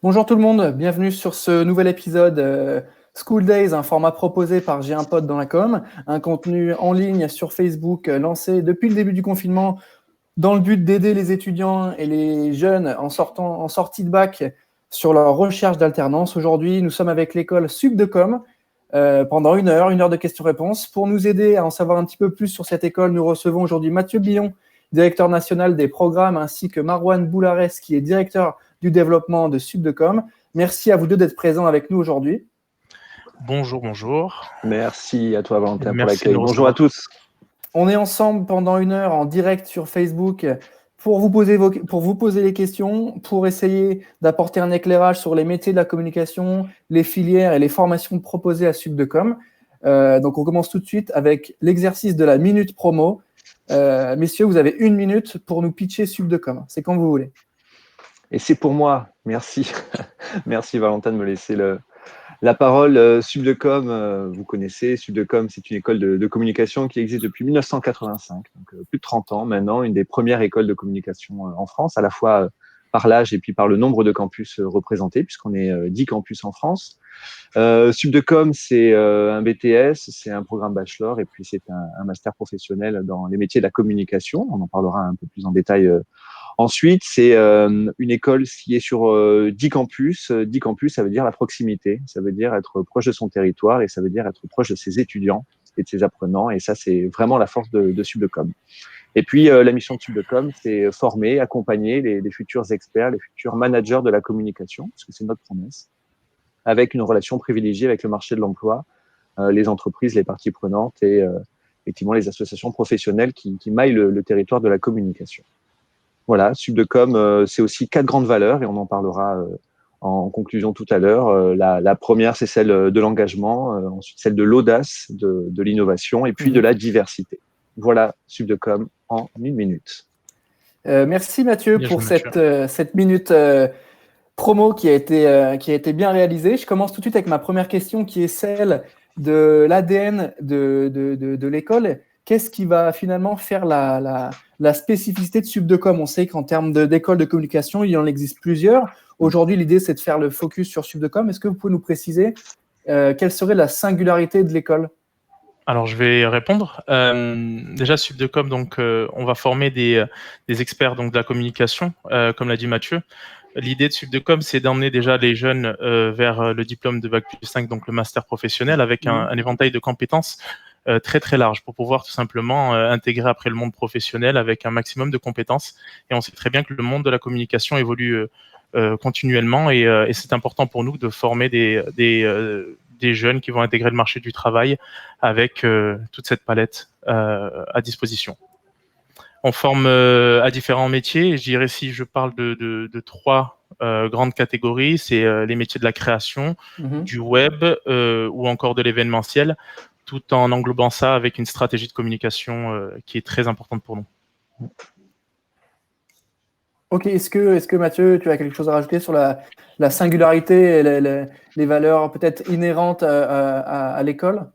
Bonjour tout le monde, bienvenue sur ce nouvel épisode School Days, un format proposé par J'ai un pote dans la com, un contenu en ligne sur Facebook lancé depuis le début du confinement dans le but d'aider les étudiants et les jeunes en sortie de bac sur leur recherche d'alternance. Aujourd'hui, nous sommes avec l'école Subdecom pendant une heure de questions-réponses. Pour nous aider à en savoir un petit peu plus sur cette école, nous recevons aujourd'hui Mathieu Billon, directeur national des programmes, ainsi que Marwan Boulares, qui est directeur du développement de Subdecom. Merci à vous deux d'être présents avec nous aujourd'hui. Bonjour. Merci à toi, Valentin, pour Merci l'accueil. Bonjour à tous. On est ensemble pendant une heure en direct sur Facebook pour vous poser les questions, pour essayer d'apporter un éclairage sur les métiers de la communication, les filières et les formations proposées à Subdecom. Donc, on commence tout de suite avec l'exercice de la minute promo. Messieurs, vous avez 1 minute pour nous pitcher Subdecom. C'est quand vous voulez. Et c'est pour moi. Merci. Merci, Valentin, de me laisser la parole. Subdecom, vous connaissez, Subdecom, c'est une école de communication qui existe depuis 1985, donc plus de 30 ans maintenant, une des premières écoles de communication en France, à la fois par l'âge et puis par le nombre de campus représentés, puisqu'on est 10 campus en France. Subdecom, c'est un BTS, c'est un programme bachelor et puis c'est un master professionnel dans les métiers de la communication. On en parlera un peu plus en détail ensuite, c'est une école qui est sur 10 campus. 10 campus, ça veut dire la proximité, ça veut dire être proche de son territoire et ça veut dire être proche de ses étudiants et de ses apprenants. Et ça, c'est vraiment la force de Subdecom. Et puis, la mission de Subdecom, c'est former, accompagner les futurs experts, les futurs managers de la communication, parce que c'est notre promesse, avec une relation privilégiée avec le marché de l'emploi, les entreprises, les parties prenantes et effectivement les associations professionnelles qui maillent le territoire de la communication. Voilà, Subdecom, c'est aussi 4 grandes valeurs et on en parlera en conclusion tout à l'heure. La première, c'est celle de l'engagement, ensuite celle de l'audace, de l'innovation et puis de la diversité. Voilà, Subdecom en 1 minute. Merci Mathieu pour cette minute promo qui a été bien réalisée. Je commence tout de suite avec ma première question qui est celle de l'ADN de l'école. Qu'est-ce qui va finalement faire la spécificité de Subdecom? On sait qu'en termes d'école de communication, il en existe plusieurs. Aujourd'hui, l'idée, c'est de faire le focus sur Subdecom. Est-ce que vous pouvez nous préciser quelle serait la singularité de l'école? Alors, je vais répondre. Déjà, Subdecom, donc, on va former des experts donc, de la communication, comme l'a dit Mathieu. L'idée de Subdecom, c'est d'emmener déjà les jeunes vers le diplôme de Bac+5, donc le master professionnel, avec un éventail de compétences très très large pour pouvoir tout simplement intégrer après le monde professionnel avec un maximum de compétences. Et on sait très bien que le monde de la communication évolue continuellement et c'est important pour nous de former des jeunes qui vont intégrer le marché du travail avec toute cette palette à disposition. On forme à différents métiers. Et je dirais, si je parle de 3 grandes catégories, c'est les métiers de la création, du web ou encore de l'événementiel, tout en englobant ça avec une stratégie de communication qui est très importante pour nous. Ok, est-ce que Mathieu, tu as quelque chose à rajouter sur la singularité et les valeurs peut-être inhérentes à l'école?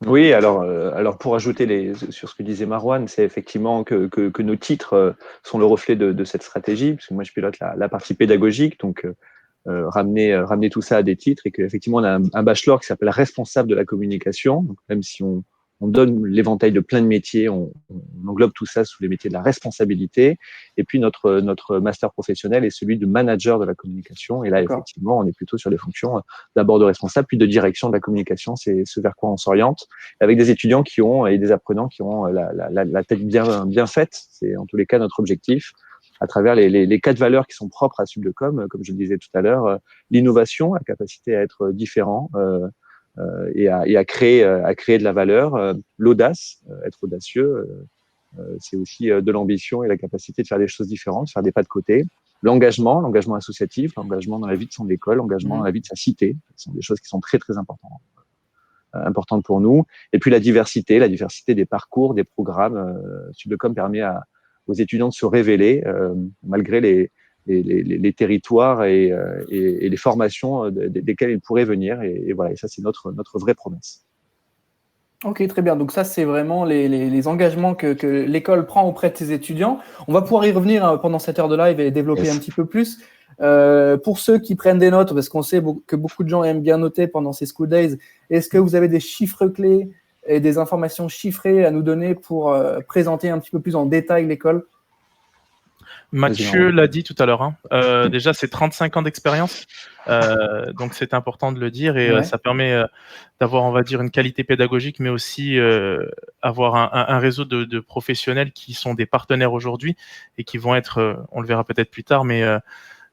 Oui, alors pour ajouter sur ce que disait Marwan, c'est effectivement que nos titres sont le reflet de cette stratégie, parce que moi je pilote la partie pédagogique, donc ramener tout ça à des titres et qu'effectivement on a un bachelor qui s'appelle responsable de la communication, donc même si on donne l'éventail de plein de métiers, on englobe tout ça sous les métiers de la responsabilité. Et puis notre master professionnel est celui de manager de la communication. Et là, effectivement, on est plutôt sur les fonctions d'abord de responsable, puis de direction de la communication. C'est ce vers quoi on s'oriente, avec des étudiants et des apprenants qui ont la tête bien faite. C'est en tous les cas notre objectif, à travers les 4 valeurs qui sont propres à Subdecom, comme je le disais tout à l'heure, l'innovation, la capacité à être différent, et à créer de la valeur, l'audace, être audacieux, c'est aussi de l'ambition et la capacité de faire des choses différentes, faire des pas de côté. L'engagement associatif, l'engagement dans la vie de son école, l'engagement dans la vie de sa cité, ce sont des choses qui sont très très importantes pour nous. Et puis la diversité des parcours, des programmes. Subdecom permet aux étudiants de se révéler malgré les territoires et les formations desquelles ils pourraient venir. Et voilà, et ça, c'est notre vraie promesse. Ok, très bien. Donc ça, c'est vraiment les engagements que l'école prend auprès de ses étudiants. On va pouvoir y revenir pendant cette heure de live et développer un petit peu plus. Pour ceux qui prennent des notes, parce qu'on sait que beaucoup de gens aiment bien noter pendant ces School Days, est-ce que vous avez des chiffres clés et des informations chiffrées à nous donner pour présenter un petit peu plus en détail l'école? Mathieu l'a dit tout à l'heure. Déjà, c'est 35 ans d'expérience. Donc, c'est important de le dire et ça permet d'avoir, on va dire, une qualité pédagogique, mais aussi avoir un réseau de professionnels qui sont des partenaires aujourd'hui et qui vont être, on le verra peut-être plus tard, mais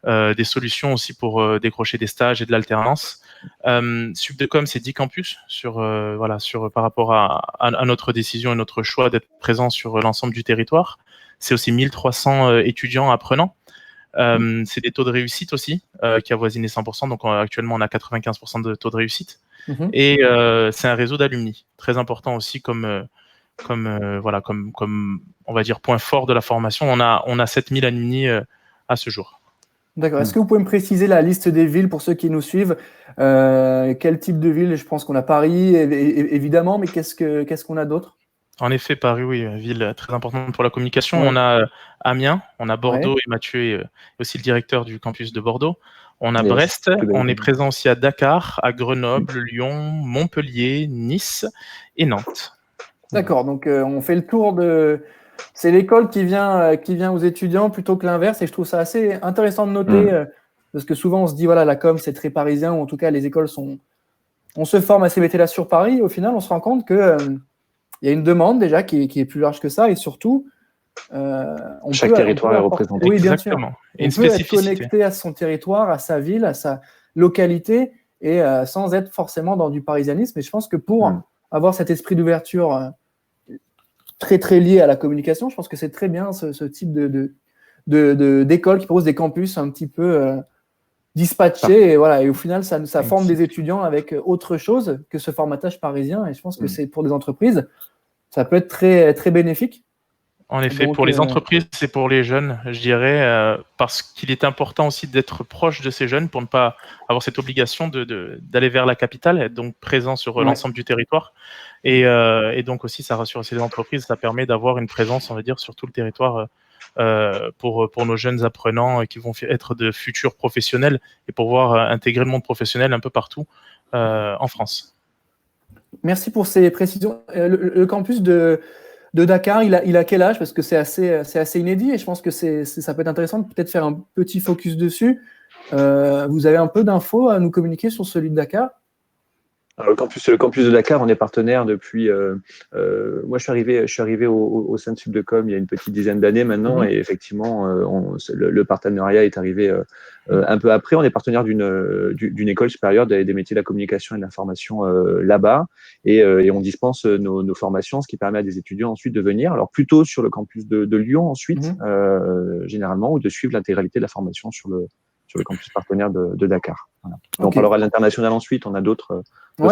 des solutions aussi pour décrocher des stages et de l'alternance. Subdecom, c'est 10 campus par rapport à notre décision et notre choix d'être présent sur l'ensemble du territoire. C'est aussi 1300 étudiants apprenants. C'est des taux de réussite aussi qui avoisinent les 100%. Donc actuellement, on a 95% de taux de réussite. Et c'est un réseau d'alumni, très important aussi comme on va dire point fort de la formation. On a 7000 alumni à ce jour. D'accord. Est-ce que vous pouvez me préciser la liste des villes pour ceux qui nous suivent? Quel type de ville? Je pense qu'on a Paris, évidemment, mais qu'est-ce qu'on a d'autre? En effet, Paris, oui, ville très importante pour la communication. On a Amiens, on a Bordeaux et Mathieu est aussi le directeur du campus de Bordeaux. On a Brest, on est présent aussi à Dakar, à Grenoble, Lyon, Montpellier, Nice et Nantes. D'accord, donc on fait le tour de... C'est l'école qui vient aux étudiants plutôt que l'inverse, et je trouve ça assez intéressant de noter, parce que souvent on se dit, voilà, la com c'est très parisien, ou en tout cas les écoles sont... On se forme à ces métiers-là sur Paris, et au final on se rend compte que... il y a une demande déjà qui est plus large que ça, et surtout, chaque territoire est représenté. Oui, bien sûr. Et on peut être connecté à son territoire, à sa ville, à sa localité, et sans être forcément dans du parisianisme. Et je pense que pour avoir cet esprit d'ouverture très très lié à la communication, je pense que c'est très bien ce type d'école qui propose des campus un petit peu dispatchés, et au final ça forme des étudiants avec autre chose que ce formatage parisien, et je pense que c'est pour des entreprises, ça peut être très, très bénéfique. En effet, pour les entreprises et pour les jeunes, je dirais, parce qu'il est important aussi d'être proche de ces jeunes pour ne pas avoir cette obligation d'aller vers la capitale, être donc présent sur l'ensemble du territoire. Et donc aussi, ça rassure aussi les entreprises, ça permet d'avoir une présence, on va dire, sur tout le territoire pour nos jeunes apprenants qui vont être de futurs professionnels et pouvoir intégrer le monde professionnel un peu partout en France. Merci pour ces précisions. Le campus de Dakar, il a quel âge? Parce que c'est assez inédit, et je pense que ça peut être intéressant de peut-être faire un petit focus dessus. Vous avez un peu d'infos à nous communiquer sur celui de Dakar? Alors, le campus de Dakar, on est partenaire depuis. Moi, je suis arrivé au sein de Subdecom il y a une petite dizaine d'années maintenant, et effectivement, le partenariat est arrivé un peu après. On est partenaire d'une école supérieure des métiers de la communication et de l'information là-bas, et on dispense nos formations, ce qui permet à des étudiants ensuite de venir, alors plutôt sur le campus de Lyon ensuite, généralement, ou de suivre l'intégralité de la formation sur le campus partenaire de Dakar. Voilà. Okay. On parlera à l'international ensuite, on a d'autres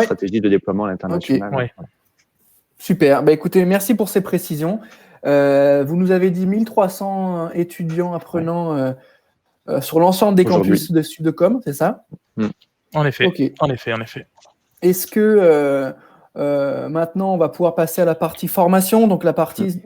stratégies de déploiement à l'international. Okay. Voilà. Super, écoutez, merci pour ces précisions. Vous nous avez dit 1300 étudiants apprenants sur l'ensemble des campus de Subdecom, c'est ça? En effet, en effet. Est-ce que maintenant, on va pouvoir passer à la partie formation, donc la partie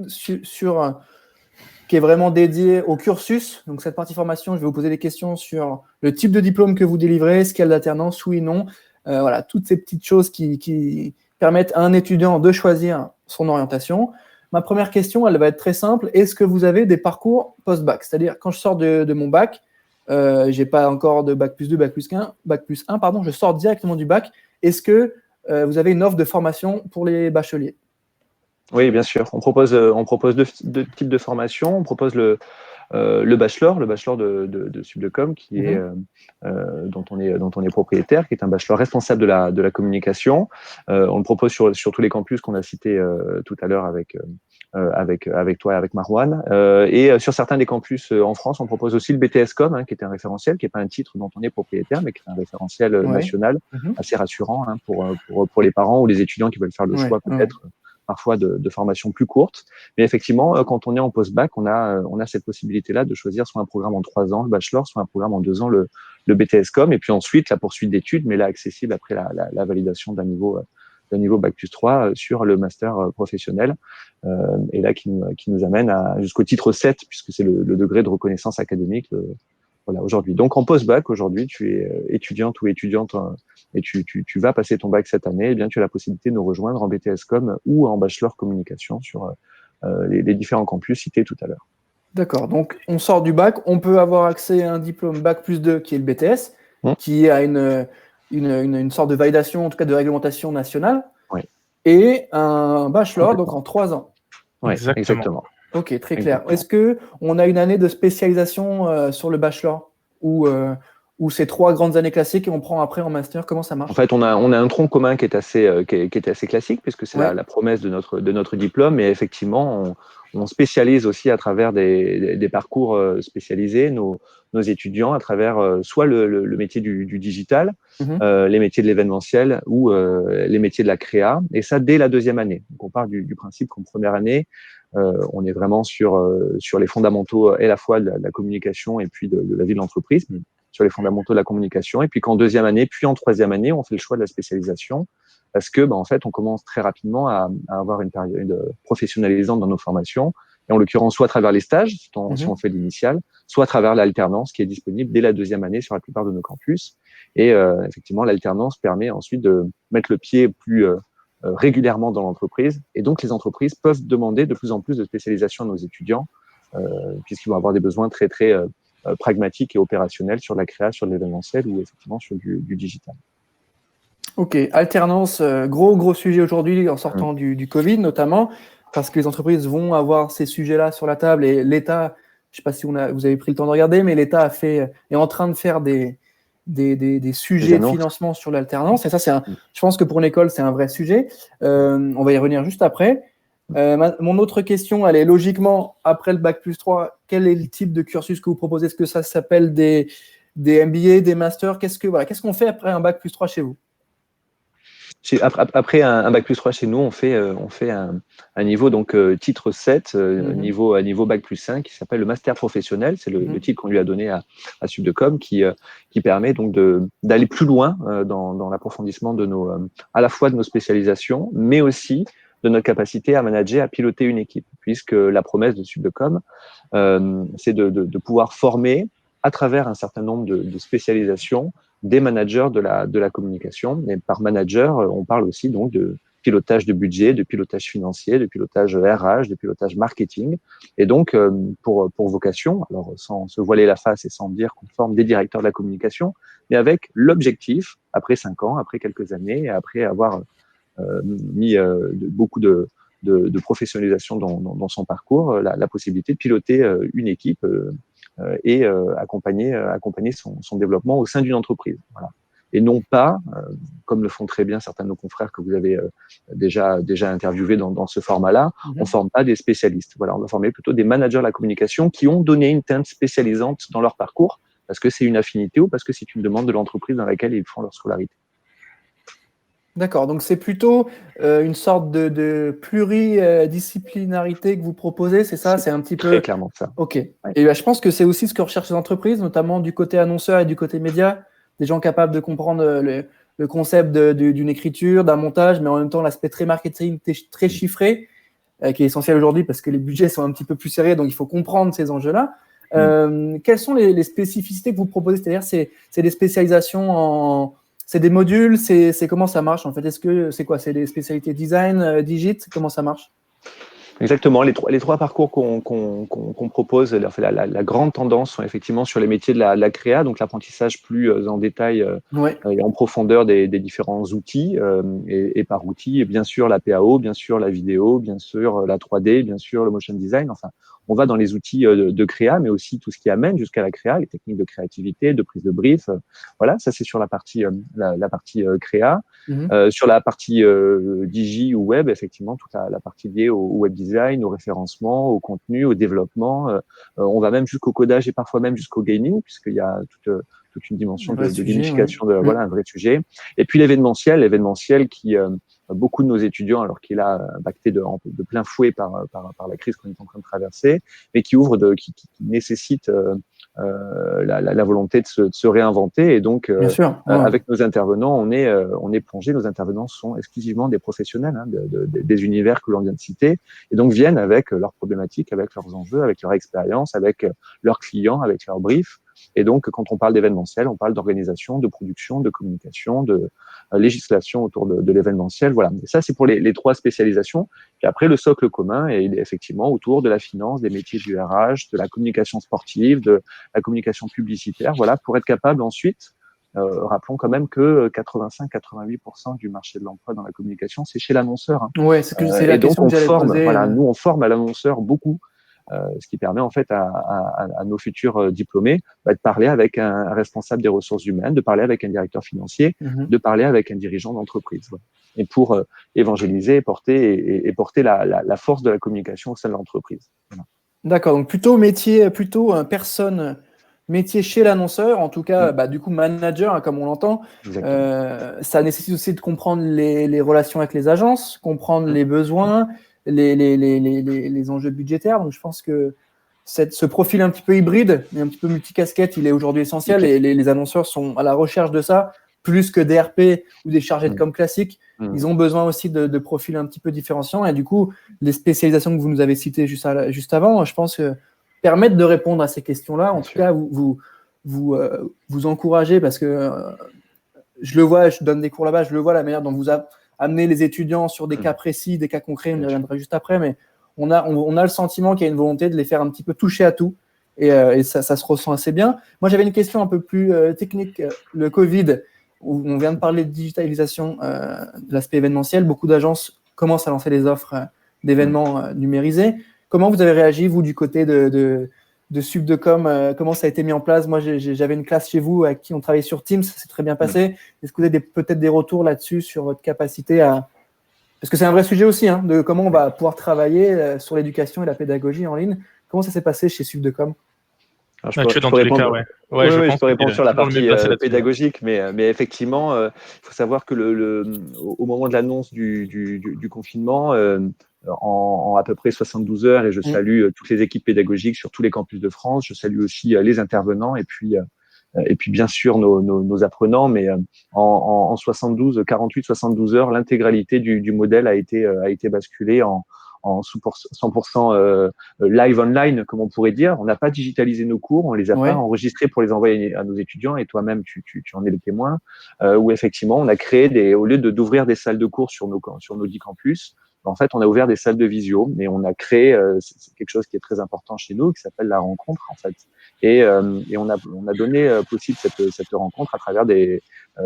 qui est vraiment dédiée au cursus. Donc, cette partie formation, je vais vous poser des questions sur le type de diplôme que vous délivrez, est-ce qu'il y a de l'alternance, oui, non. Voilà, toutes ces petites choses qui permettent à un étudiant de choisir son orientation. Ma première question, elle va être très simple. Est-ce que vous avez des parcours post-bac? C'est-à-dire, quand je sors de mon bac, je n'ai pas encore de bac plus 2, bac plus 1, pardon, je sors directement du bac. Est-ce que vous avez une offre de formation pour les bacheliers? Oui, bien sûr. On propose deux types de formation. On propose le bachelor de Subdecom, qui est dont on est propriétaire, qui est un bachelor responsable de la communication. On le propose sur tous les campus qu'on a cités tout à l'heure avec toi et avec Marouane. Et sur certains des campus en France, on propose aussi le BTS Com, qui est un référentiel, qui n'est pas un titre dont on est propriétaire, mais qui est un référentiel national, assez rassurant pour les parents ou les étudiants qui veulent faire le choix peut-être parfois de formations plus courtes. Mais effectivement, quand on est en post-bac, on a cette possibilité-là de choisir soit un programme en 3 ans, le bachelor, soit un programme en 2 ans, le BTS Com, et puis ensuite la poursuite d'études, mais là accessible après la validation d'un niveau bac plus 3 sur le master professionnel, et là qui nous amène jusqu'au titre 7, puisque c'est le degré de reconnaissance académique, Voilà, aujourd'hui. Donc, en post-bac, aujourd'hui, tu es étudiante ou étudiante et tu vas passer ton bac cette année, eh bien, tu as la possibilité de nous rejoindre en BTS Com ou en bachelor communication sur les différents campus cités tout à l'heure. D'accord. Donc, on sort du bac, on peut avoir accès à un diplôme bac+2 qui est le BTS, qui a une sorte de validation, en tout cas de réglementation nationale, et un bachelor, donc en 3 ans. Oui, exactement. Ok, très clair. Est-ce qu'on a une année de spécialisation sur le bachelor ou c'est 3 grandes années classiques et on prend après en master? Comment ça marche? En fait, on a un tronc commun qui est assez classique, puisque c'est la promesse de notre diplôme. Et effectivement, on spécialise aussi à travers des parcours spécialisés nos étudiants à travers soit le métier du digital, les métiers de l'événementiel ou les métiers de la créa. Et ça, dès la 2e année. Donc, on part du principe qu'en première année, on est vraiment sur les fondamentaux à la fois de la communication et puis de la vie de l'entreprise, sur les fondamentaux de la communication. Et puis qu'en 2e année, puis en 3e année, on fait le choix de la spécialisation parce que, en fait, on commence très rapidement à avoir une période professionnalisante dans nos formations. Et en l'occurrence, soit à travers les stages, si on fait l'initial, soit à travers l'alternance qui est disponible dès la 2e année sur la plupart de nos campus. Et effectivement, l'alternance permet ensuite de mettre le pied plus régulièrement dans l'entreprise. Et donc, les entreprises peuvent demander de plus en plus de spécialisation à nos étudiants puisqu'ils vont avoir des besoins très, très pragmatiques et opérationnels sur la créa, sur l'événementiel ou effectivement sur du digital. Ok, alternance, gros sujet aujourd'hui en sortant du Covid notamment, parce que les entreprises vont avoir ces sujets-là sur la table et l'État, je ne sais pas si vous avez pris le temps de regarder, mais l'État est en train de faire des sujets de financement sur l'alternance. Et ça, je pense que pour une école, c'est un vrai sujet. On va y revenir juste après. Mon autre question, elle est logiquement, après le Bac+3, quel est le type de cursus que vous proposez? Est-ce que ça s'appelle des MBA, des masters? Qu'est-ce qu'on fait après un Bac+3 chez vous? Après un Bac+3 chez nous, on fait un niveau donc titre 7, niveau Bac+5 qui s'appelle le master professionnel. C'est le titre qu'on lui a donné à Subdecom qui permet donc d'aller plus loin dans l'approfondissement de à la fois de nos spécialisations, mais aussi de notre capacité à manager, à piloter une équipe, puisque la promesse de Subdecom, c'est de pouvoir former à travers un certain nombre de spécialisations des managers de la communication. Et par manager, on parle aussi donc de pilotage de budget, de pilotage financier, de pilotage RH, de pilotage marketing. Et donc, pour vocation, alors sans se voiler la face et sans dire qu'on forme des directeurs de la communication, mais avec l'objectif, après 5 ans, après quelques années, et après avoir mis beaucoup de professionnalisation dans son parcours, la possibilité de piloter une équipe et accompagner son développement au sein d'une entreprise. Voilà. Et non pas, comme le font très bien certains de nos confrères que vous avez déjà interviewés dans ce format-là, on ne forme pas des spécialistes. Voilà, on va former plutôt des managers de la communication qui ont donné une teinte spécialisante dans leur parcours parce que c'est une affinité ou parce que c'est une demande de l'entreprise dans laquelle ils font leur scolarité. D'accord, donc c'est plutôt une sorte de pluridisciplinarité que vous proposez, c'est ça? C'est un petit peu… Très clairement ça. Ok. Ouais. Et je pense que c'est aussi ce que recherchent les entreprises, notamment du côté annonceur et du côté média, des gens capables de comprendre le concept d'une écriture, d'un montage, mais en même temps l'aspect très marketing, très chiffré, qui est essentiel aujourd'hui parce que les budgets sont un petit peu plus serrés, donc il faut comprendre ces enjeux-là. Quelles sont les spécificités que vous proposez? C'est-à-dire, c'est des spécialisations c'est des modules, c'est comment ça marche en fait? Est-ce que c'est quoi? C'est des spécialités design, digit? Comment ça marche? Exactement. Les trois parcours qu'on propose, la grande tendance sont effectivement sur les métiers de la créa, donc l'apprentissage plus en détail et en profondeur des différents outils et par outil, bien sûr la PAO, bien sûr la vidéo, bien sûr la 3D, bien sûr le motion design. Enfin, on va dans les outils de créa, mais aussi tout ce qui amène jusqu'à la créa, les techniques de créativité, de prise de brief. Voilà, ça c'est sur la partie créa. Sur la partie digi ou web, effectivement, toute la partie liée au web design, au référencement, au contenu, au développement. On va même jusqu'au codage et parfois même jusqu'au gaming, puisqu'il y a toute une dimension de gamification, voilà, un vrai sujet. Et puis l'événementiel qui beaucoup de nos étudiants, alors qu'il a impacté de plein fouet par la crise qu'on est en train de traverser, mais qui nécessite la volonté de se réinventer. Et donc, avec nos intervenants, on est plongé. Nos intervenants sont exclusivement des professionnels des univers que l'on vient de citer, et donc viennent avec leurs problématiques, avec leurs enjeux, avec leur expérience, avec leurs clients, avec leurs briefs, Et donc, quand on parle d'événementiel, on parle d'organisation, de production, de communication, de législation autour de l'événementiel. Voilà. Et ça, c'est pour les 3 spécialisations. Puis après, le socle commun est effectivement autour de la finance, des métiers du RH, de la communication sportive, de la communication publicitaire. Voilà, pour être capable ensuite, rappelons quand même que 85-88% du marché de l'emploi dans la communication, c'est chez l'annonceur. Ouais, c'est la question que j'allais poser. Voilà, nous, on forme à l'annonceur beaucoup. Ce qui permet en fait à nos futurs diplômés de parler avec un responsable des ressources humaines, de parler avec un directeur financier, de parler avec un dirigeant d'entreprise. Voilà. Et pour évangéliser et porter la force de la communication au sein de l'entreprise. Voilà. D'accord, donc plutôt métier, métier chez l'annonceur, en tout cas, du coup manager, comme on l'entend. Ça nécessite aussi de comprendre les relations avec les agences, comprendre les besoins, les enjeux budgétaires. Donc je pense que ce profil un petit peu hybride, mais un petit peu multicasquette, il est aujourd'hui essentiel et les annonceurs sont à la recherche de ça, plus que des RP ou des chargés de com classiques. Ils ont besoin aussi de profils un petit peu différenciants et du coup, les spécialisations que vous nous avez citées juste avant, je pense que permettent de répondre à ces questions-là. En tout cas, vous encouragez parce que je le vois, je donne des cours là-bas, je le vois la manière dont vous amenez les étudiants sur des cas précis, des cas concrets, on y reviendra juste après, mais on a le sentiment qu'il y a une volonté de les faire un petit peu toucher à tout et ça se ressent assez bien. Moi, j'avais une question un peu plus technique. Le Covid, où on vient de parler de digitalisation de l'aspect événementiel, beaucoup d'agences commencent à lancer des offres d'événements numérisés. Comment vous avez réagi, vous, du côté de Subdecom, comment ça a été mis en place? Moi, j'avais une classe chez vous avec qui on travaillait sur Teams, ça s'est très bien passé. Est-ce que vous avez peut-être des retours là-dessus sur votre capacité à… Parce que c'est un vrai sujet aussi, de comment on va pouvoir travailler sur l'éducation et la pédagogie en ligne. Comment ça s'est passé chez Subdecom? Je peux répondre sur la partie pédagogique, mais effectivement, il faut savoir que au moment de l'annonce du confinement, en à peu près 72 heures, et je salue toutes les équipes pédagogiques sur tous les campus de France, je salue aussi les intervenants et puis bien sûr nos apprenants, mais en 48-72 heures, l'intégralité du modèle a été basculée en 100% live online, comme on pourrait dire. On n'a pas digitalisé nos cours, on les a pas enregistrés pour les envoyer à nos étudiants, et toi-même, tu en es le témoin, où effectivement, on a créé au lieu d'ouvrir des salles de cours sur nos 10 campus, en fait, on a ouvert des salles de visio, mais on a créé c'est quelque chose qui est très important chez nous, qui s'appelle la rencontre, en fait. Et on a donné possible cette rencontre à travers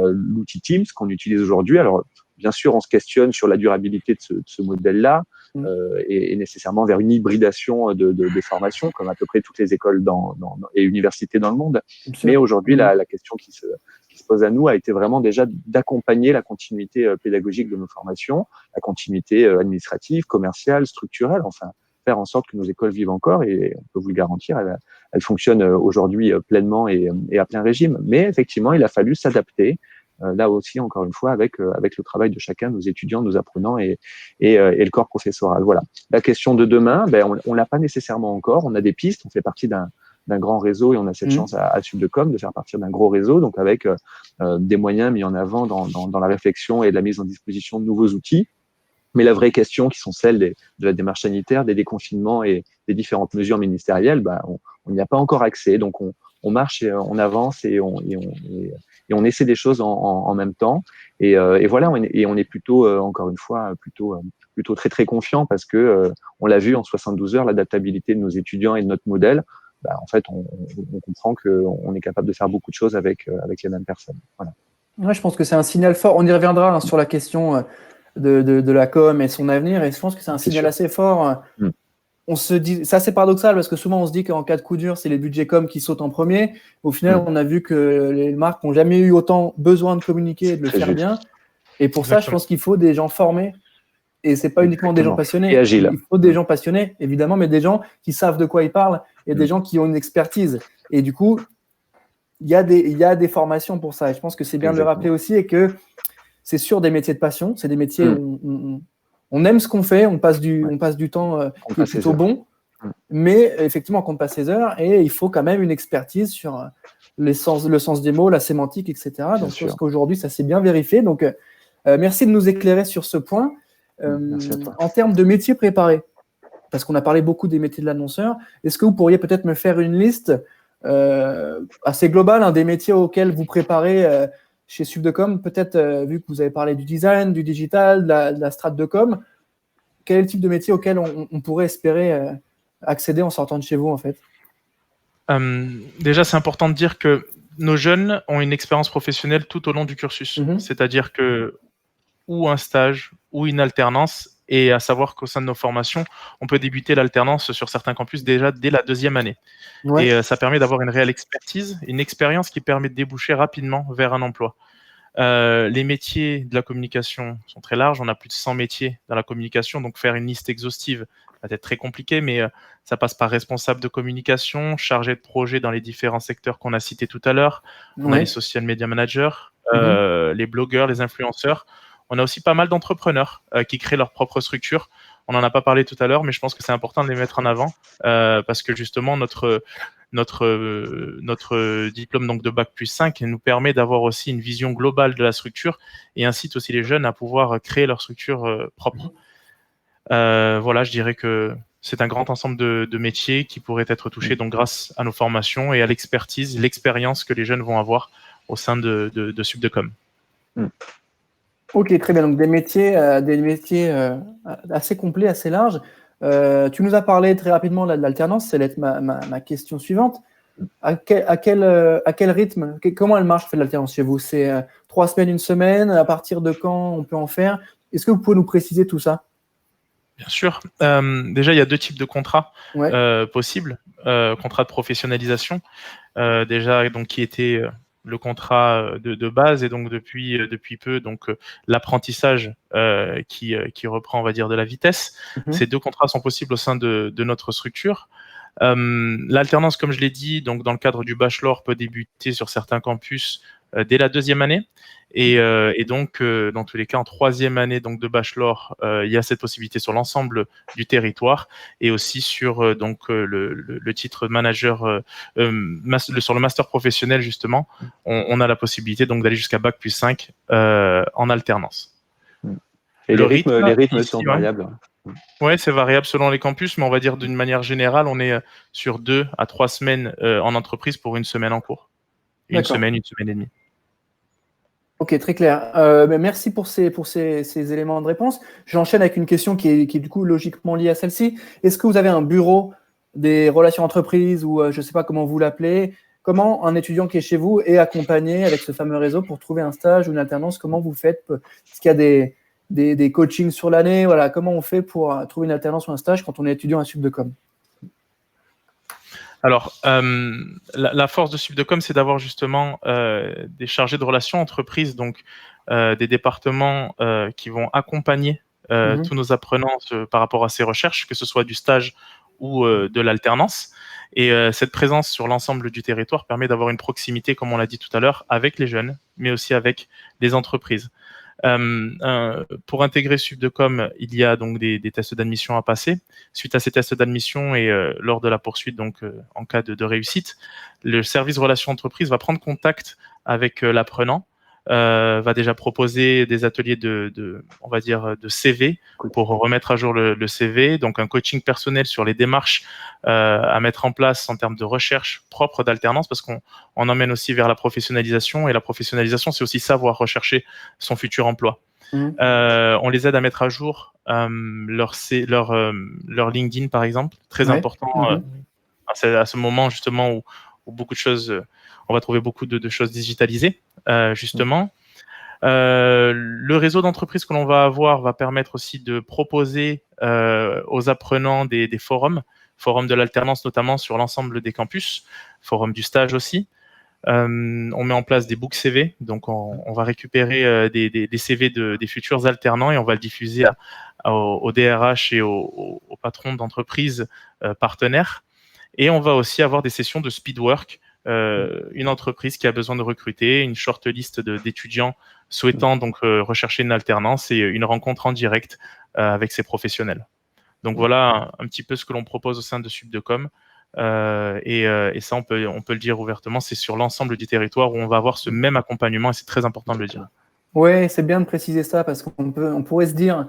l'outil Teams qu'on utilise aujourd'hui. Alors, bien sûr, on se questionne sur la durabilité de ce modèle-là et nécessairement vers une hybridation des formations, comme à peu près toutes les écoles et universités dans le monde. Mais aujourd'hui, la question qui se pose à nous a été vraiment déjà d'accompagner la continuité pédagogique de nos formations, la continuité administrative, commerciale, structurelle, enfin, faire en sorte que nos écoles vivent encore, et on peut vous le garantir, elles fonctionnent aujourd'hui pleinement et à plein régime. Mais effectivement, il a fallu s'adapter. Là aussi, encore une fois, avec le travail de chacun, nos étudiants, nos apprenants et le corps professoral. Voilà. La question de demain, on l'a pas nécessairement encore. On a des pistes. On fait partie d'un grand réseau et on a cette chance à Subdecom de faire partie d'un gros réseau, donc avec des moyens mis en avant dans la réflexion et la mise en disposition de nouveaux outils. Mais la vraie question, qui sont celles de la démarche sanitaire, des déconfinements et des différentes mesures ministérielles, on n'y a pas encore accès. Donc, on marche et on avance et on essaie des choses en même temps. Et voilà, on est plutôt, encore une fois, plutôt très, très confiant parce que on l'a vu en 72 heures, l'adaptabilité de nos étudiants et de notre modèle. En fait, on comprend qu'on est capable de faire beaucoup de choses avec les mêmes personnes. Voilà. Ouais, je pense que c'est un signal fort. On y reviendra sur la question de la com et son avenir. Et je pense que c'est un signal assez fort. On se dit, c'est assez paradoxal parce que souvent on se dit qu'en cas de coup dur, c'est les budgets com qui sautent en premier. Au final, on a vu que les marques n'ont jamais eu autant besoin de communiquer et de le faire bien. Et pour ça, je pense qu'il faut des gens formés. Et c'est pas uniquement des gens passionnés. Et agiles. Il faut des gens passionnés, évidemment, mais des gens qui savent de quoi ils parlent et des gens qui ont une expertise. Et du coup, il y a des formations pour ça. Et je pense que c'est bien de le rappeler aussi et que c'est sur des métiers de passion. C'est des métiers où on aime ce qu'on fait, on passe du temps qui est plutôt bon, mais effectivement, on compte pas ses heures et il faut quand même une expertise sur le sens des mots, la sémantique, etc. Donc, je pense qu'aujourd'hui, ça s'est bien vérifié. Donc, merci de nous éclairer sur ce point. En termes de métiers préparés, parce qu'on a parlé beaucoup des métiers de l'annonceur, est-ce que vous pourriez peut-être me faire une liste assez global, des métiers auxquels vous préparez chez Subdecom. Peut-être, vu que vous avez parlé du design, du digital, de la strat de com, quel est le type de métier auquel on pourrait espérer accéder en sortant de chez vous, en fait? Déjà, c'est important de dire que nos jeunes ont une expérience professionnelle tout au long du cursus. C'est-à-dire que ou un stage ou une alternance, et à savoir qu'au sein de nos formations, on peut débuter l'alternance sur certains campus déjà dès la 2e année. Ouais. Et ça permet d'avoir une réelle expertise, une expérience qui permet de déboucher rapidement vers un emploi. Les métiers de la communication sont très larges, on a plus de 100 métiers dans la communication, donc faire une liste exhaustive va être très compliqué, mais ça passe par responsable de communication, chargé de projet dans les différents secteurs qu'on a cités tout à l'heure. On a les social media managers, les blogueurs, les influenceurs. On a aussi pas mal d'entrepreneurs qui créent leur propre structure. On n'en a pas parlé tout à l'heure, mais je pense que c'est important de les mettre en avant parce que justement, notre diplôme donc de Bac+5 nous permet d'avoir aussi une vision globale de la structure et incite aussi les jeunes à pouvoir créer leur structure propre. Voilà, je dirais que c'est un grand ensemble de métiers qui pourraient être touchés donc grâce à nos formations et à l'expertise, l'expérience que les jeunes vont avoir au sein de Subdecom. Ok, très bien. Donc des métiers assez complets, assez larges. Tu nous as parlé très rapidement de l'alternance. Ça va être ma question suivante. À quel rythme, comment elle marche, en fait, l'alternance chez vous? C'est 3 semaines, 1 semaine? À partir de quand on peut en faire? Est-ce que vous pouvez nous préciser tout ça? Bien sûr. Déjà, il y a 2 types de contrats possibles. Contrat de professionnalisation, déjà, donc, qui était le contrat de base, et donc depuis peu, donc l'apprentissage qui reprend, on va dire, de la vitesse. Ces 2 contrats sont possibles au sein de notre structure. L'alternance, comme je l'ai dit, donc dans le cadre du bachelor, peut débuter sur certains campus dès la 2e année. Et donc, dans tous les cas, en 3e année donc, de bachelor, il y a cette possibilité sur l'ensemble du territoire, et aussi sur le titre manager, sur le master professionnel, justement, on a la possibilité donc d'aller jusqu'à Bac+5 en alternance. Et les rythmes sont variables. Ouais, c'est variable selon les campus, mais on va dire d'une manière générale, on est sur 2 à 3 semaines en entreprise pour 1 semaine en cours. Une semaine et demie. Ok, très clair. Merci pour ces éléments de réponse. J'enchaîne avec une question qui est du coup logiquement liée à celle-ci. Est-ce que vous avez un bureau des relations entreprises, ou je ne sais pas comment vous l'appelez? Comment un étudiant qui est chez vous est accompagné avec ce fameux réseau pour trouver un stage ou une alternance? Comment vous faites? Est-ce qu'il y a des coachings sur l'année? Voilà, comment on fait pour trouver une alternance ou un stage quand on est étudiant à Subdecom? Alors, la force de Subdecom, c'est d'avoir justement des chargés de relations entreprises, donc des départements qui vont accompagner tous nos apprenants par rapport à ces recherches, que ce soit du stage ou de l'alternance. Et cette présence sur l'ensemble du territoire permet d'avoir une proximité, comme on l'a dit tout à l'heure, avec les jeunes, mais aussi avec les entreprises. Pour intégrer Subdecom, il y a donc des tests d'admission à passer. Suite à ces tests d'admission et lors de la poursuite, donc en cas de réussite, le service relations entreprises va prendre contact avec l'apprenant, va déjà proposer des ateliers on va dire, de CV pour remettre à jour le CV, donc un coaching personnel sur les démarches à mettre en place en termes de recherche propre d'alternance, parce qu'on emmène aussi vers la professionnalisation, et la professionnalisation, c'est aussi savoir rechercher son futur emploi. On les aide à mettre à jour leur LinkedIn, par exemple, très important à ce moment justement où beaucoup de choses, on va trouver beaucoup de choses digitalisées, justement. Le réseau d'entreprises que l'on va avoir va permettre aussi de proposer aux apprenants des forums de l'alternance, notamment sur l'ensemble des campus, forum du stage aussi. On met en place des books CV, donc on va récupérer des CV des futurs alternants, et on va le diffuser au DRH et aux patrons d'entreprises partenaires. Et on va aussi avoir des sessions de speedwork, une entreprise qui a besoin de recruter, une short list d'étudiants souhaitant donc rechercher une alternance, et une rencontre en direct avec ces professionnels. Donc voilà un petit peu ce que l'on propose au sein de Subdecom. Et ça, on peut le dire ouvertement, c'est sur l'ensemble du territoire où on va avoir ce même accompagnement, et c'est très important de le dire. Oui, c'est bien de préciser ça, parce qu'on pourrait se dire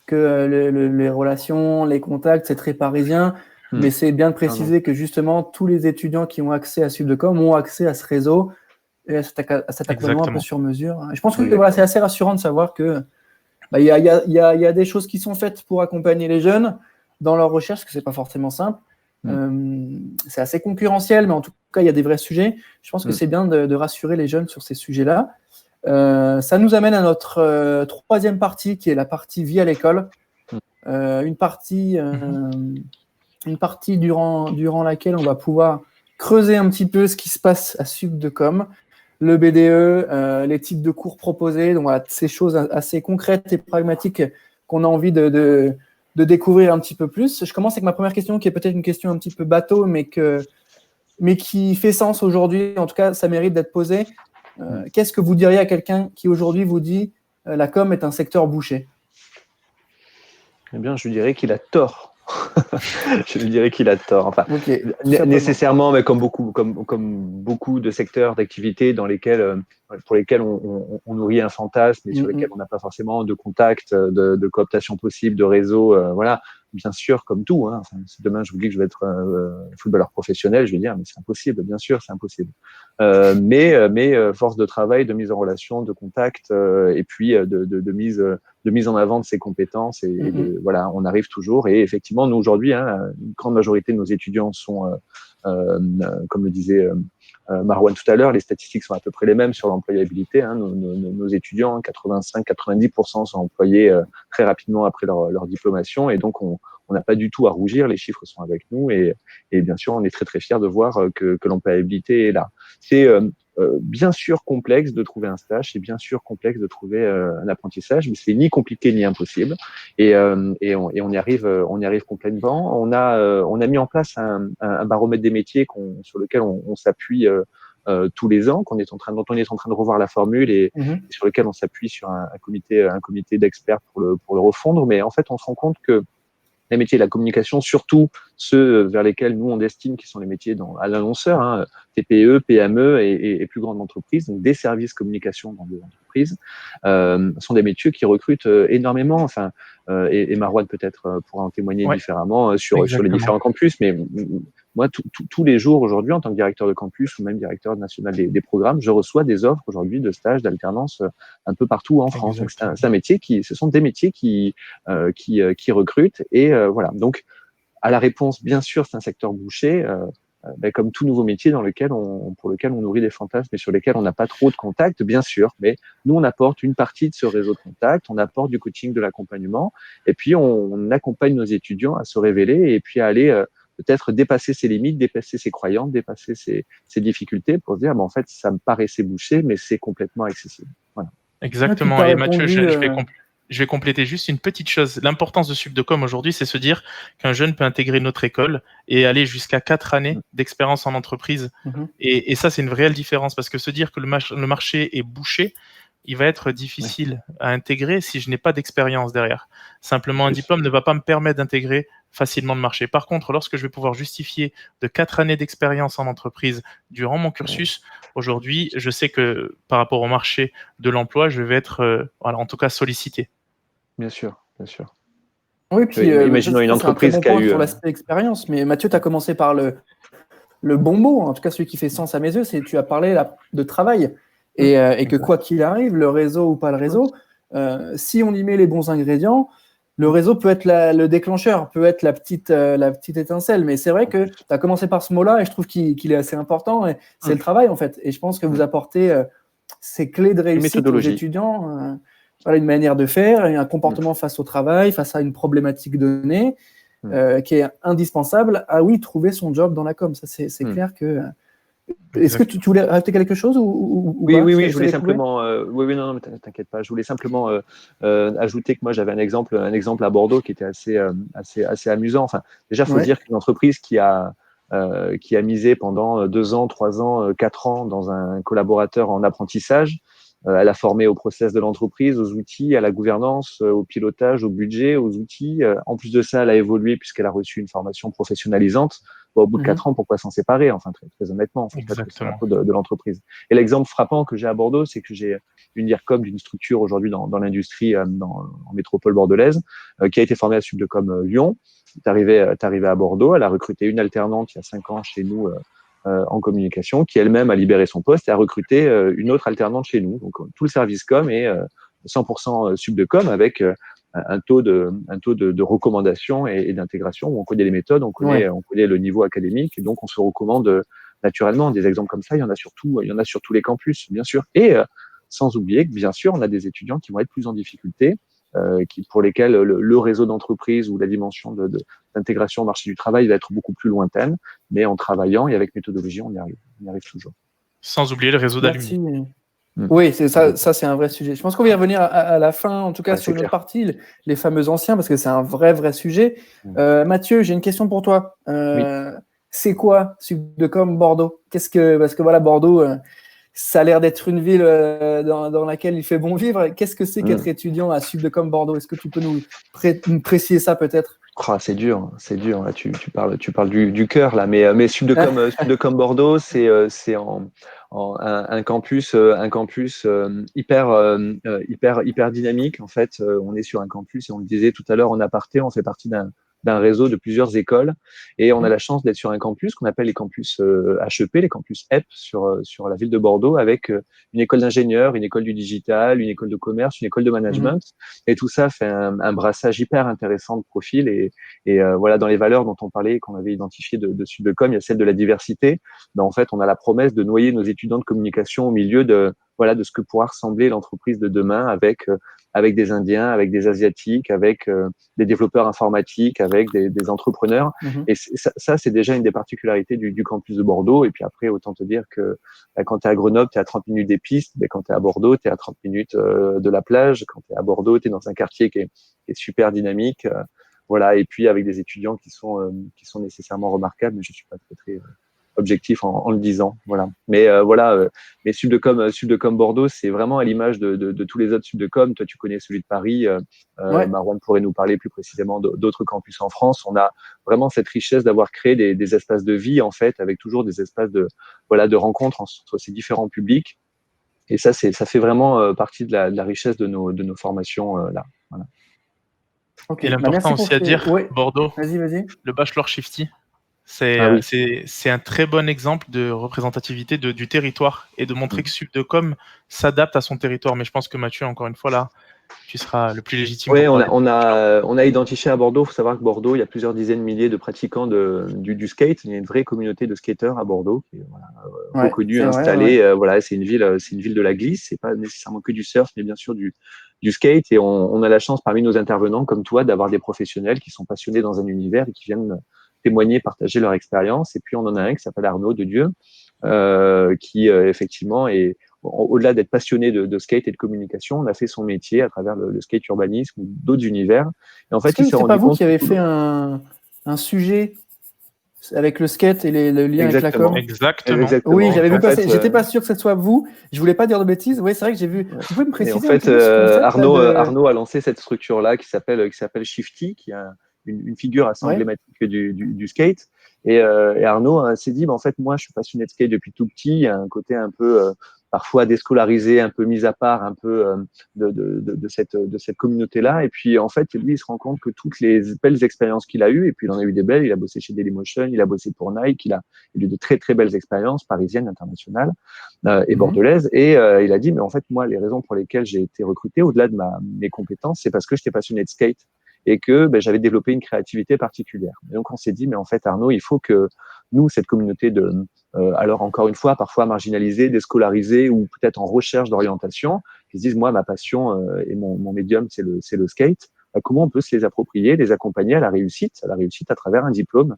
que les relations, les contacts, c'est très parisien, Mais c'est bien de préciser que justement, tous les étudiants qui ont accès à Subdecom ont accès à ce réseau et à cet accompagnement un peu sur mesure. Et je pense que voilà, c'est assez rassurant de savoir que y a des choses qui sont faites pour accompagner les jeunes dans leur recherche, parce que c'est pas forcément simple. C'est assez concurrentiel, mais en tout cas, il y a des vrais sujets. Je pense que c'est bien de rassurer les jeunes sur ces sujets-là. Ça nous amène à notre troisième partie, qui est la partie vie à l'école. Une partie durant laquelle on va pouvoir creuser un petit peu ce qui se passe à Subdecom, le BDE, les types de cours proposés, donc voilà, ces choses assez concrètes et pragmatiques qu'on a envie de découvrir un petit peu plus. Je commence avec ma première question, qui est peut-être une question un petit peu bateau, mais qui fait sens aujourd'hui. En tout cas, ça mérite d'être posé. Qu'est-ce que vous diriez à quelqu'un qui aujourd'hui vous dit la com est un secteur bouché? Eh bien, je lui dirais qu'il a tort. Je lui dirais qu'il a tort. Enfin, nécessairement, mais comme beaucoup de secteurs d'activité pour lesquels on nourrit un fantasme et sur lesquels on n'a pas forcément de contact, de cooptation possible, de réseau. Voilà, bien sûr, comme tout. Enfin, si demain je vous dis que je vais être footballeur professionnel, je vais dire mais c'est impossible. Bien sûr, c'est impossible. Mais force de travail, de mise en relation, de contact, et puis de mise en avant de ses compétences et voilà, on arrive toujours. Et effectivement, nous aujourd'hui, une grande majorité de nos étudiants sont, comme le disait Marouane tout à l'heure, les statistiques sont à peu près les mêmes sur l'employabilité. Nos étudiants, 85-90% sont employés très rapidement après leur diplomation, et donc on n'a pas du tout à rougir. Les chiffres sont avec nous, et bien sûr, on est très très fiers de voir que l'employabilité est là. C'est bien sûr complexe de trouver un stage, c'est bien sûr complexe de trouver un apprentissage, mais c'est ni compliqué ni impossible. Et on y arrive complètement. On a mis en place un baromètre des métiers sur lequel on s'appuie tous les ans, dont on est en train de revoir la formule, et sur lequel on s'appuie sur un comité d'experts pour le refondre. Mais en fait, on se rend compte que les métiers de la communication, surtout ceux vers lesquels nous on estime qui sont les métiers à l'annonceur, TPE, PME et plus grandes entreprises, donc des services communication dans des entreprises, sont des métiers qui recrutent énormément. Enfin, et Marouane peut-être pourra en témoigner différemment sur les différents campus, mais moi, tous les jours aujourd'hui, en tant que directeur de campus ou même directeur national des programmes, je reçois des offres aujourd'hui de stages, d'alternance un peu partout en France. Donc, ce sont des métiers qui recrutent, et voilà. Donc, à la réponse, bien sûr, c'est un secteur bouché, comme tout nouveau métier pour lequel on nourrit des fantasmes et sur lesquels on n'a pas trop de contact, bien sûr. Mais nous, on apporte une partie de ce réseau de contact, on apporte du coaching, de l'accompagnement, et puis on accompagne nos étudiants à se révéler et puis à aller peut-être dépasser ses limites, dépasser ses croyances, dépasser ses difficultés pour se dire, en fait, ça me paraissait bouché, mais c'est complètement accessible. Voilà. Exactement. Et Mathieu, je vais compléter juste une petite chose. L'importance de Subdecom aujourd'hui, c'est se dire qu'un jeune peut intégrer notre école et aller jusqu'à 4 années d'expérience en entreprise. Et ça, c'est une réelle différence, parce que se dire que le marché est bouché, il va être difficile à intégrer si je n'ai pas d'expérience derrière. Simplement, un diplôme ne va pas me permettre d'intégrer facilement le marché. Par contre, lorsque je vais pouvoir justifier de 4 années d'expérience en entreprise durant mon cursus, aujourd'hui, je sais que par rapport au marché de l'emploi, je vais être, en tout cas, sollicité. Bien sûr, bien sûr. Oui, puis imaginons une entreprise qui a eu... sur l'aspect expérience, mais Mathieu, tu as commencé par le bon mot, en tout cas celui qui fait sens à mes yeux, c'est tu as parlé de travail. Et que quoi qu'il arrive, le réseau ou pas le réseau, si on y met les bons ingrédients, le réseau peut être le déclencheur, peut être la petite étincelle. Mais c'est vrai que tu as commencé par ce mot-là, et je trouve qu'il est assez important. Et c'est le travail, en fait. Et je pense que vous apportez ces clés de réussite aux étudiants, une manière de faire, et un comportement face au travail, face à une problématique donnée, qui est indispensable à, trouver son job dans la com. Ça, c'est clair que... Est-ce que tu voulais rajouter quelque chose ou Oui, pas, je voulais simplement. Non, t'inquiète pas. Je voulais simplement ajouter que moi j'avais un exemple à Bordeaux qui était assez amusant. Enfin, déjà, faut dire qu'une entreprise qui a misé pendant 2 ans, 3 ans, 4 ans dans un collaborateur en apprentissage. Elle a formé au process de l'entreprise, aux outils, à la gouvernance, au pilotage, au budget, aux outils. En plus de ça, elle a évolué puisqu'elle a reçu une formation professionnalisante. au bout de 4 ans, pourquoi s'en séparer? Enfin, très honnêtement, c'est pas que c'est la faute de l'entreprise. Et l'exemple frappant que j'ai à Bordeaux, c'est que j'ai une DIRCOM d'une structure aujourd'hui dans l'industrie en métropole bordelaise, qui a été formée à Subdecom Lyon. T'es arrivé à Bordeaux, elle a recruté une alternante il y a 5 ans chez nous en communication, qui elle-même a libéré son poste et a recruté une autre alternante chez nous. Donc tout le service com est 100% Subdecom avec un taux de recommandation et d'intégration où on connaît les méthodes, on connaît le niveau académique et donc on se recommande naturellement. Des exemples comme ça, il y en a sur tous les campus, bien sûr. Et sans oublier que bien sûr, on a des étudiants qui vont être plus en difficulté, pour lesquels le réseau d'entreprise ou la dimension d'intégration au marché du travail va être beaucoup plus lointaine, mais en travaillant et avec méthodologie, on y arrive toujours. Sans oublier le réseau d'alumni. Oui, c'est ça c'est un vrai sujet. Je pense qu'on va y revenir à la fin, en tout cas sur une autre partie, les fameux anciens, parce que c'est un vrai sujet. Mathieu, j'ai une question pour toi. C'est quoi Subdecom Bordeaux? Parce que voilà, Bordeaux, ça a l'air d'être une ville dans laquelle il fait bon vivre. Qu'est-ce que c'est qu'être étudiant à Subdecom Bordeaux? Est-ce que tu peux nous préciser ça peut-être? C'est dur. Là, tu parles du cœur là, mais Subdecom Bordeaux, c'est un campus hyper dynamique. En fait, on est sur un campus et on le disait tout à l'heure en aparté, on fait partie d'un réseau de plusieurs écoles et on a la chance d'être sur un campus qu'on appelle les campus HEP, les campus EP sur la ville de Bordeaux, avec une école d'ingénieurs, une école du digital, une école de commerce, une école de management, et tout ça fait un brassage hyper intéressant de profils et voilà, dans les valeurs dont on parlait, qu'on avait identifiées de Subdecom, il y a celle de la diversité. En fait, on a la promesse de noyer nos étudiants de communication au milieu de ce que pourra ressembler l'entreprise de demain avec des Indiens, avec des Asiatiques, avec des développeurs informatiques, avec des entrepreneurs. Et ça, c'est déjà une des particularités du campus de Bordeaux. Et puis après, autant te dire que quand tu es à Grenoble, tu es à 30 minutes des pistes. Mais quand tu es à Bordeaux, tu es à 30 minutes de la plage. Quand tu es à Bordeaux, tu es dans un quartier qui est super dynamique. Voilà. Et puis avec des étudiants qui sont nécessairement remarquables, mais je suis pas très objectif en le disant, voilà. Mais mais Subdecom Bordeaux, c'est vraiment à l'image de tous les autres Subdecom. Toi, tu connais celui de Paris. Marouane pourrait nous parler plus précisément d'autres campus en France. On a vraiment cette richesse d'avoir créé des espaces de vie, en fait, avec toujours des espaces de rencontre entre ces différents publics. Et ça fait vraiment partie de la richesse de nos formations là. Voilà. Okay. Et l'important aussi à dire, Bordeaux, vas-y. Le bachelor Shifty. C'est un très bon exemple de représentativité du territoire et de montrer que Subdecom s'adapte à son territoire. Mais je pense que Mathieu, encore une fois, là, tu seras le plus légitime. Oui, on a identifié à Bordeaux. Il faut savoir que Bordeaux, il y a plusieurs dizaines de milliers de pratiquants du skate. Il y a une vraie communauté de skateurs à Bordeaux qui est reconnue, installée. Voilà, c'est une ville de la glisse. C'est pas nécessairement que du surf, mais bien sûr du skate. Et on a la chance parmi nos intervenants, comme toi, d'avoir des professionnels qui sont passionnés dans un univers et qui viennent témoigner, partager leur expérience. Et puis, on en a un qui s'appelle Arnaud de Dieu, qui effectivement est, au-delà d'être passionné de skate et de communication, on a fait son métier à travers le skate urbanisme ou d'autres univers. Et en fait, il s'est rendu compte... C'est pas vous qui avez fait un sujet avec le skate et le lien avec la com? Exactement. Oui, j'avais vu passer. J'étais pas sûr que ce soit vous. Je voulais pas dire de bêtises. Oui, c'est vrai que j'ai vu. Vous pouvez me préciser? En fait, Arnaud a lancé cette structure-là qui s'appelle Shifty, qui a une figure assez emblématique du skate. Et Arnaud s'est dit, en fait, moi, je suis passionné de skate depuis tout petit. Il y a un côté un peu parfois déscolarisé, un peu mis à part, un peu de cette communauté-là. Et puis, en fait, lui, il se rend compte que toutes les belles expériences qu'il a eues, et puis il en a eu des belles, il a bossé chez Dailymotion, il a bossé pour Nike, il a eu de très, très belles expériences parisiennes, internationales et bordelaises. Et il a dit, mais en fait, moi, les raisons pour lesquelles j'ai été recruté, au-delà de mes compétences, c'est parce que j'étais passionné de skate et que j'avais développé une créativité particulière. Et donc, on s'est dit, mais en fait, Arnaud, il faut que nous, cette communauté alors encore une fois, parfois marginalisée, déscolarisée ou peut-être en recherche d'orientation, qui se disent, moi, ma passion et mon médium, c'est le skate. Comment on peut se les approprier, les accompagner à la réussite à travers un diplôme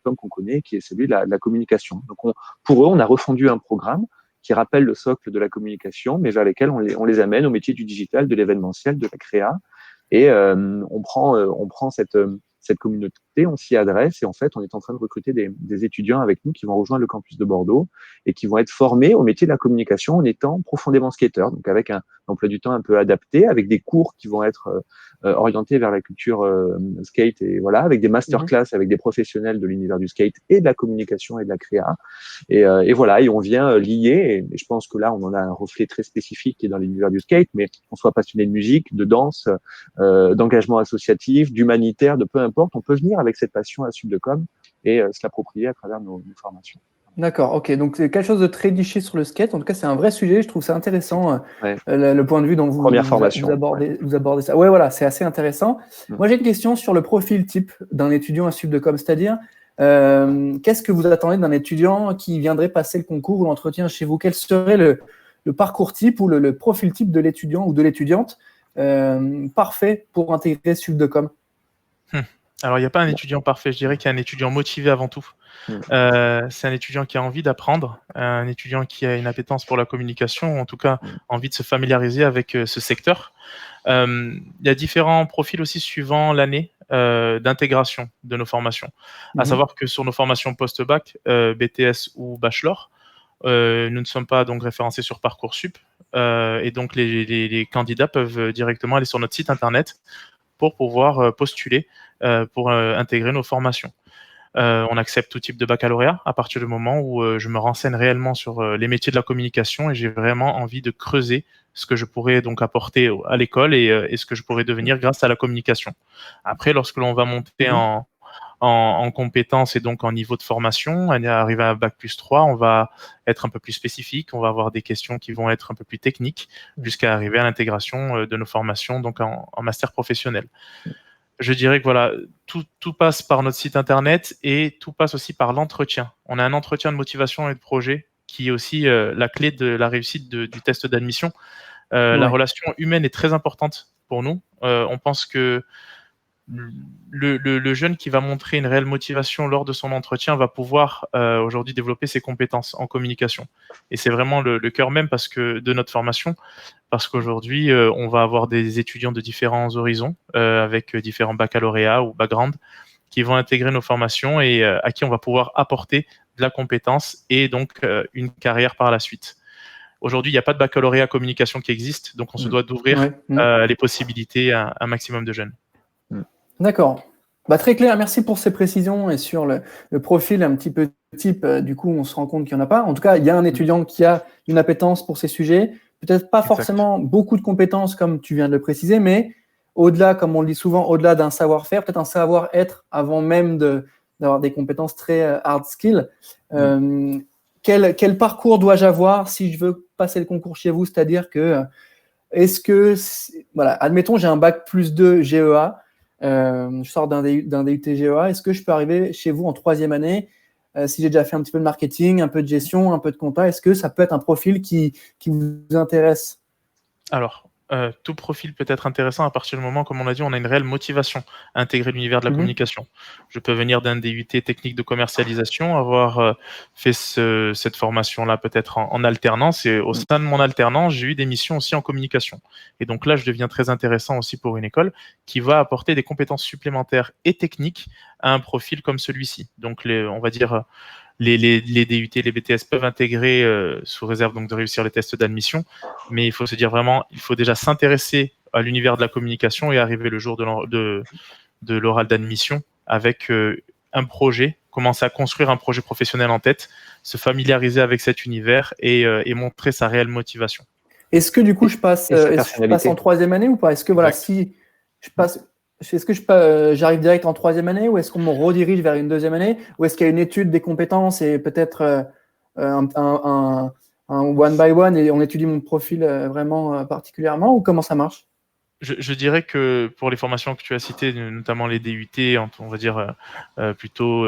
qu'on connaît, qui est celui de la communication. Donc, pour eux, on a refondu un programme qui rappelle le socle de la communication, mais vers lesquels on les amène au métier du digital, de l'événementiel, de la créa. Et on prend cette adapté, on s'y adresse et en fait, on est en train de recruter des étudiants avec nous qui vont rejoindre le campus de Bordeaux et qui vont être formés au métier de la communication en étant profondément skateurs, donc avec un emploi du temps un peu adapté, avec des cours qui vont être orientés vers la culture skate et voilà, avec des masterclass avec des professionnels de l'univers du skate et de la communication et de la créa. Et voilà, et on vient lier, et je pense que là, on en a un reflet très spécifique qui est dans l'univers du skate, mais qu'on soit passionné de musique, de danse, d'engagement associatif, d'humanitaire, de peu importe, on peut venir avec cette passion à Subdecom et se l'approprier à travers nos formations. D'accord, ok. Donc, c'est quelque chose de très niché sur le skate. En tout cas, c'est un vrai sujet. Je trouve ça intéressant, le point de vue dont vous abordez ça. Ouais, voilà, c'est assez intéressant. Moi, j'ai une question sur le profil type d'un étudiant à Subdecom, c'est-à-dire, qu'est-ce que vous attendez d'un étudiant qui viendrait passer le concours ou l'entretien chez vous? Quel serait le parcours type ou le profil type de l'étudiant ou de l'étudiante parfait pour intégrer Subdecom? Alors, il n'y a pas un étudiant parfait. Je dirais qu'il y a un étudiant motivé avant tout. C'est un étudiant qui a envie d'apprendre, un étudiant qui a une appétence pour la communication, ou en tout cas envie de se familiariser avec ce secteur. Il y a différents profils aussi suivant l'année d'intégration de nos formations. À savoir que sur nos formations post-bac, BTS ou bachelor, nous ne sommes pas donc référencés sur Parcoursup et donc les candidats peuvent directement aller sur notre site internet pour pouvoir postuler pour intégrer nos formations. On accepte tout type de baccalauréat à partir du moment où je me renseigne réellement sur les métiers de la communication et j'ai vraiment envie de creuser ce que je pourrais donc apporter à l'école et ce que je pourrais devenir grâce à la communication. Après, lorsque l'on va monter en compétences et donc en niveau de formation, arriver à Bac plus 3, on va être un peu plus spécifique, on va avoir des questions qui vont être un peu plus techniques jusqu'à arriver à l'intégration de nos formations donc en master professionnel. Je dirais que voilà, tout passe par notre site internet et tout passe aussi par l'entretien. On a un entretien de motivation et de projet qui est aussi la clé de la réussite du test d'admission. La relation humaine est très importante pour nous. On pense que le jeune qui va montrer une réelle motivation lors de son entretien va pouvoir aujourd'hui développer ses compétences en communication. Et c'est vraiment le cœur même de notre formation, parce qu'aujourd'hui, on va avoir des étudiants de différents horizons, avec différents baccalauréats ou backgrounds, qui vont intégrer nos formations et à qui on va pouvoir apporter de la compétence et donc une carrière par la suite. Aujourd'hui, il n'y a pas de baccalauréat communication qui existe, donc on se doit d'ouvrir les possibilités à un maximum de jeunes. D'accord. Très clair, merci pour ces précisions et sur le profil un petit peu type, du coup, on se rend compte qu'il n'y en a pas. En tout cas, il y a un étudiant qui a une appétence pour ces sujets, peut-être pas forcément beaucoup de compétences comme tu viens de le préciser, mais au-delà, comme on le dit souvent, au-delà d'un savoir-faire, peut-être un savoir-être avant même d'avoir des compétences très hard skill. Quel parcours dois-je avoir si je veux passer le concours chez vous? C'est-à-dire que, admettons, j'ai un bac plus 2 GEA, je sors d'un DUT GEA, est-ce que je peux arriver chez vous en 3e année si j'ai déjà fait un petit peu de marketing, un peu de gestion, un peu de compta, est-ce que ça peut être un profil qui vous intéresse? Alors, tout profil peut être intéressant à partir du moment, comme on l'a dit, on a une réelle motivation à intégrer l'univers de la communication. Je peux venir d'un DUT technique de commercialisation, avoir fait cette formation-là peut-être en alternance, et au sein de mon alternance, j'ai eu des missions aussi en communication. Et donc là, je deviens très intéressant aussi pour une école qui va apporter des compétences supplémentaires et techniques à un profil comme celui-ci. Donc, on va dire, les DUT, les BTS peuvent intégrer sous réserve donc de réussir les tests d'admission, mais il faut se dire vraiment, il faut déjà s'intéresser à l'univers de la communication et arriver le jour de l'oral d'admission avec un projet, commencer à construire un projet professionnel en tête, se familiariser avec cet univers et montrer sa réelle motivation. Est-ce que du coup je passe en 3e année ou pas? Est-ce que voilà, si je passe, est-ce que j'arrive direct en 3e année ou est-ce qu'on me redirige vers une 2e année ou est-ce qu'il y a une étude des compétences et peut-être un one by one et on étudie mon profil vraiment particulièrement ou comment ça marche? Je dirais que pour les formations que tu as citées, notamment les DUT, on va dire plutôt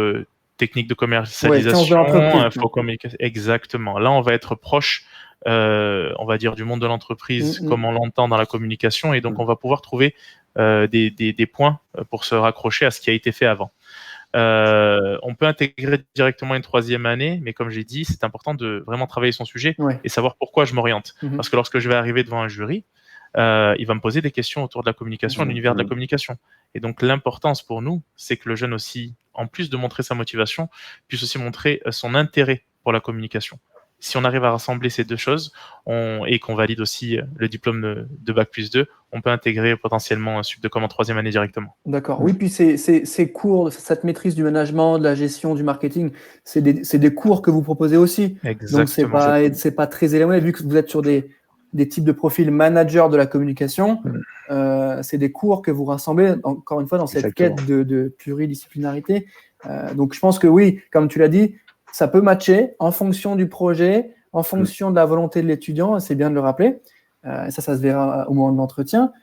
technique de commercialisation, infocommunication, exactement. Là, on va être proche, on va dire, du monde de l'entreprise comme on l'entend dans la communication, et donc on va pouvoir trouver des points pour se raccrocher à ce qui a été fait avant. On peut intégrer directement une 3e année, mais comme j'ai dit, c'est important de vraiment travailler son sujet et savoir pourquoi je m'oriente. Parce que lorsque je vais arriver devant un jury, il va me poser des questions autour de la communication, de l'univers de la communication. Et donc, l'importance pour nous, c'est que le jeune aussi, en plus de montrer sa motivation, puisse aussi montrer son intérêt pour la communication. Si on arrive à rassembler ces deux choses et qu'on valide aussi le diplôme de Bac+2, on peut intégrer potentiellement un sup de com en 3e année directement. D'accord. Oui, puis ces cours, cette maîtrise du management, de la gestion, du marketing, c'est des cours que vous proposez aussi. Exactement. Donc, c'est pas très éloigné, vu que vous êtes sur des types de profils manager de la communication. C'est des cours que vous rassemblez, encore une fois, dans cette quête de pluridisciplinarité. Donc, je pense que oui, comme tu l'as dit, ça peut matcher en fonction du projet, en fonction de la volonté de l'étudiant, c'est bien de le rappeler. Ça se verra au moment de l'entretien.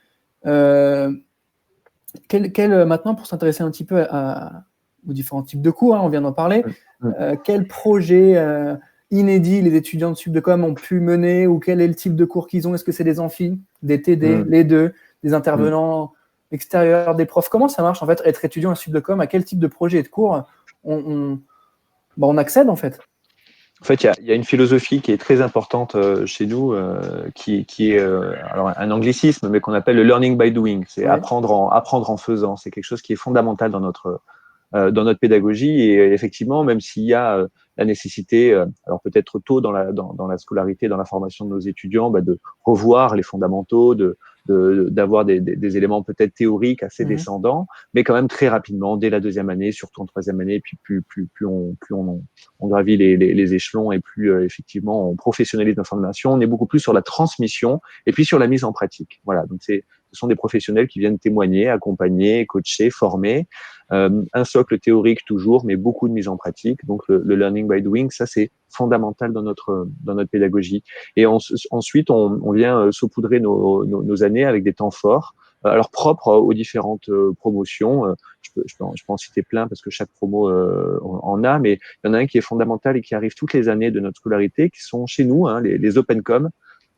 Maintenant, pour s'intéresser un petit peu aux différents types de cours, on vient d'en parler, quel projet inédit les étudiants de Subdecom ont pu mener, ou quel est le type de cours qu'ils ont? Est-ce que c'est des amphis, des TD, les deux, des intervenants extérieurs, des profs? Comment ça marche en fait, être étudiant à Subdecom? À quel type de projet et de cours on accède en fait? En fait, il y a une philosophie qui est très importante chez nous, qui est alors un anglicisme, mais qu'on appelle le learning by doing. C'est apprendre en faisant. C'est quelque chose qui est fondamental dans notre pédagogie. Et effectivement, même s'il y a la nécessité, alors peut-être tôt dans la scolarité, dans la formation de nos étudiants, de revoir les fondamentaux, d'avoir des éléments peut-être théoriques assez descendants, mais quand même très rapidement, dès la 2e année, surtout en 3e année, puis plus on gravit les échelons, et plus effectivement on professionnalise notre formation, on est beaucoup plus sur la transmission et puis sur la mise en pratique. Voilà, donc ce sont des professionnels qui viennent témoigner, accompagner, coacher, former. Un socle théorique toujours, mais beaucoup de mise en pratique. Donc le learning by doing, ça c'est fondamental dans notre pédagogie. Et ensuite, on vient saupoudrer nos années avec des temps forts, alors propres aux différentes promotions. Je peux en citer plein parce que chaque promo en a, mais il y en a un qui est fondamental et qui arrive toutes les années de notre scolarité, qui sont chez nous, les OpenCom.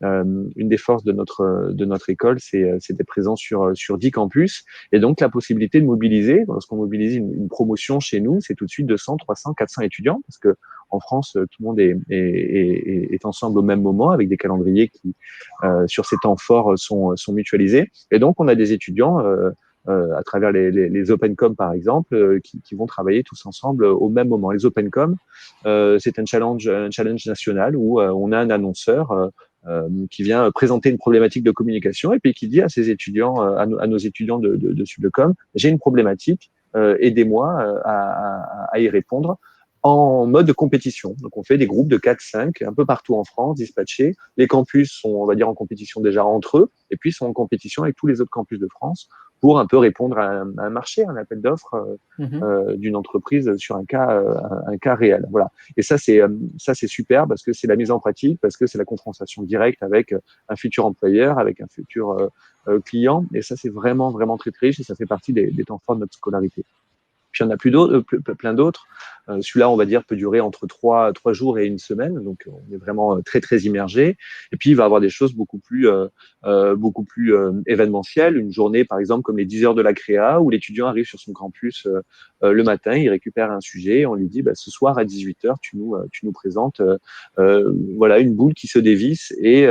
Une des forces de notre école, c'est d'être présent sur 10 campus, et donc la possibilité de mobiliser. Lorsqu'on mobilise une promotion chez nous, c'est tout de suite 200, 300, 400 étudiants, parce que en France, tout le monde est ensemble au même moment, avec des calendriers qui, sur ces temps forts, sont mutualisés. Et donc, on a des étudiants à travers les OpenCom, par exemple, qui vont travailler tous ensemble au même moment. Les OpenCom, c'est un challenge national où on a un annonceur qui vient présenter une problématique de communication, et puis qui dit à ses étudiants, à nos étudiants de Subdecom, j'ai une problématique, aidez-moi à y répondre, en mode de compétition. Donc, on fait des groupes de 4-5 un peu partout en France, dispatchés. Les campus sont, on va dire, en compétition déjà entre eux, et puis sont en compétition avec tous les autres campus de France pour un peu répondre à un marché, un appel d'offres d'une entreprise sur un cas réel. Voilà. Et ça, c'est super, parce que c'est la mise en pratique, parce que c'est la confrontation directe avec un futur employeur, avec un futur client. Et ça, c'est vraiment, vraiment très, très riche, et ça fait partie des temps forts de notre scolarité. Puis il y en a plein d'autres. Celui-là, on va dire, peut durer entre 3 jours et 1 semaine. Donc, on est vraiment très, très immergé. Et puis, il va y avoir des choses beaucoup plus événementielles. Une journée, par exemple, comme les 10 heures de la créa, où l'étudiant arrive sur son campus le matin, il récupère un sujet, on lui dit, ce soir à 18 heures, tu nous présentes voilà, une boule qui se dévisse, et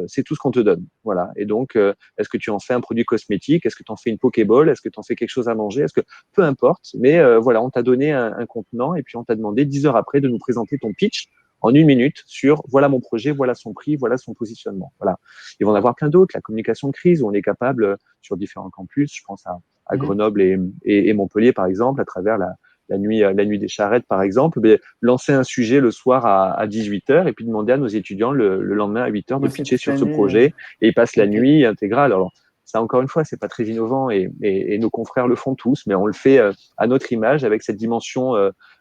c'est tout ce qu'on te donne. Voilà. Et donc, est-ce que tu en fais un produit cosmétique? Est-ce que tu en fais une Pokéball? Est-ce que tu en fais quelque chose à manger? Peu importe, mais voilà, on t'a donné un contenant, et puis on t'a demandé 10 heures après de nous présenter ton pitch en 1 minute sur voilà mon projet, voilà son prix, voilà son positionnement. Voilà. Il va en avoir plein d'autres. La communication de crise, où on est capable, sur différents campus, je pense à Grenoble et Montpellier, par exemple, à travers la nuit des charrettes, par exemple, lancer un sujet le soir à 18 heures, et puis demander à nos étudiants le lendemain à 8 heures de pitcher sur ce projet, et ils passent la nuit intégrale. Alors, ça, encore une fois, c'est pas très innovant, et nos confrères le font tous, mais on le fait à notre image, avec cette dimension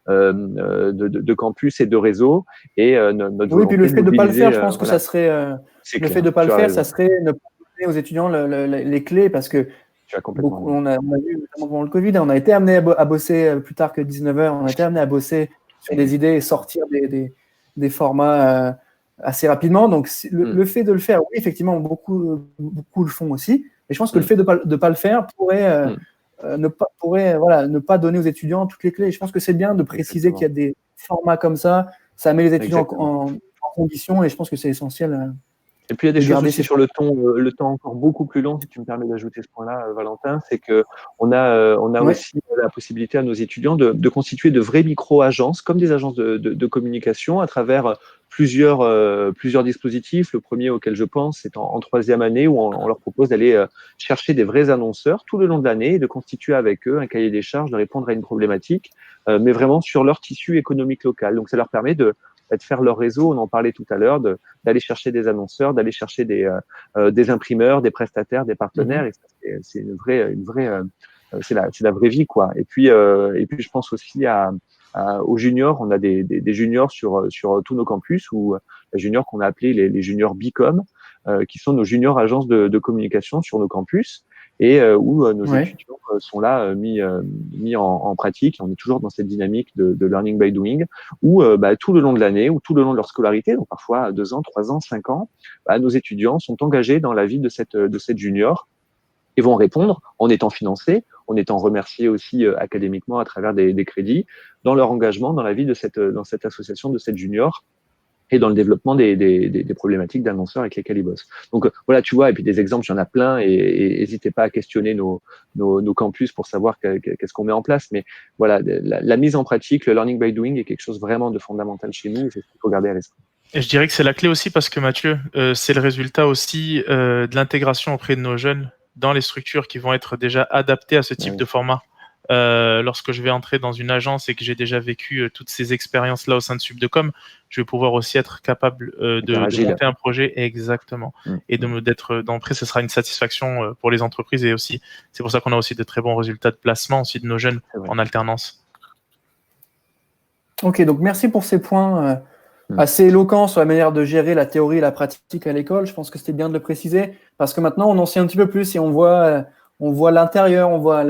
de campus et de réseau, et notre Oui, puis le fait de ne pas le faire, je pense que voilà. ça serait fait de pas le faire, ça serait ne pas donner aux étudiants les clés, parce que on a vu, notamment pendant le Covid, on a été amené à bosser plus tard que 19 heures, on a été amené à bosser sur des idées et sortir des formats assez rapidement. Donc, le fait de le faire, oui, effectivement, beaucoup le font aussi. Mais je pense que le fait de pas le faire pourrait ne pas donner aux étudiants toutes les clés. Je pense que c'est bien de préciser qu'il y a des formats comme ça. Ça met les étudiants en condition, et je pense que c'est essentiel. Et puis il y a des de choses garder aussi ces... sur le temps encore beaucoup plus long, si tu me permets d'ajouter ce point-là, Valentin, c'est que on a Ouais. aussi la possibilité à nos étudiants de constituer de vraies micro-agences, comme des agences de communication, à travers plusieurs dispositifs. Le premier auquel je pense, c'est en troisième année, où on leur propose d'aller chercher des vrais annonceurs tout le long de l'année et de constituer avec eux un cahier des charges, de répondre à une problématique, mais vraiment sur leur tissu économique local. Donc ça leur permet de faire leur réseau, on en parlait tout à l'heure, d'aller chercher des annonceurs, d'aller chercher des imprimeurs, des prestataires, des partenaires. Et ça, c'est une vraie, c'est la vraie vie, quoi. Et puis je pense aussi aux juniors. On a des juniors sur tous nos campus, ou les juniors qu'on a appelés les juniors Bicom, qui sont nos juniors agences de communication sur nos campus, et où nos Ouais. étudiants sont là mis en pratique. On est toujours dans cette dynamique de learning by doing, où tout le long de l'année, ou tout le long de leur scolarité, donc parfois 2 ans, 3 ans, 5 ans, nos étudiants sont engagés dans la vie de cette junior et vont répondre en étant financés, en étant remerciés aussi académiquement à travers des crédits, dans leur engagement dans la vie dans cette association de cette junior, et dans le développement des problématiques d'annonceurs avec lesquels ils bossent. Donc voilà, tu vois, et puis des exemples, il y en a plein, et n'hésitez pas à questionner nos campus pour savoir qu'est-ce qu'on met en place. Mais voilà, la mise en pratique, le learning by doing est quelque chose vraiment de fondamental chez nous, et c'est ce qu'il faut garder à l'esprit. Et je dirais que c'est la clé aussi parce que Mathieu, c'est le résultat aussi de l'intégration auprès de nos jeunes dans les structures qui vont être déjà adaptées à ce type de format. Lorsque je vais entrer dans une agence et que j'ai déjà vécu toutes ces expériences-là au sein de Subdecom, je vais pouvoir aussi être capable de monter un projet exactement. Et d'être d'entrée, ce sera une satisfaction pour les entreprises, et aussi, c'est pour ça qu'on a aussi de très bons résultats de placement aussi de nos jeunes en alternance. Ok, donc merci pour ces points assez éloquents sur la manière de gérer la théorie et la pratique à l'école. Je pense que c'était bien de le préciser, parce que maintenant on en sait un petit peu plus et on voit l'intérieur, on voit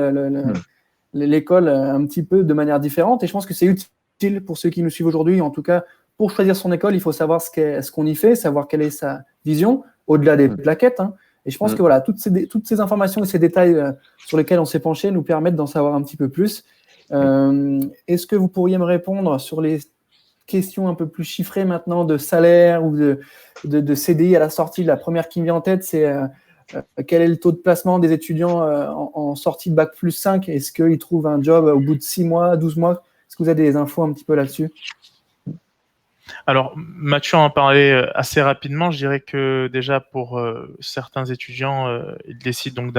l'école un petit peu de manière différente, et je pense que c'est utile pour ceux qui nous suivent aujourd'hui. En tout cas, pour choisir son école, il faut savoir ce qu'on y fait, savoir quelle est sa vision, au-delà des plaquettes. Hein. Et je pense que voilà, toutes ces informations et ces détails sur lesquels on s'est penché nous permettent d'en savoir un petit peu plus. Est-ce que vous pourriez me répondre sur les questions un peu plus chiffrées maintenant de salaire ou de CDI à la sortie? La première qui me vient en tête, c'est quel est le taux de placement des étudiants en sortie de Bac plus 5? Est-ce qu'ils trouvent un job au bout de 6 mois, 12 mois? Est-ce que vous avez des infos un petit peu là-dessus? Alors, Mathieu en parlait assez rapidement. Je dirais que déjà pour certains étudiants, ils décident donc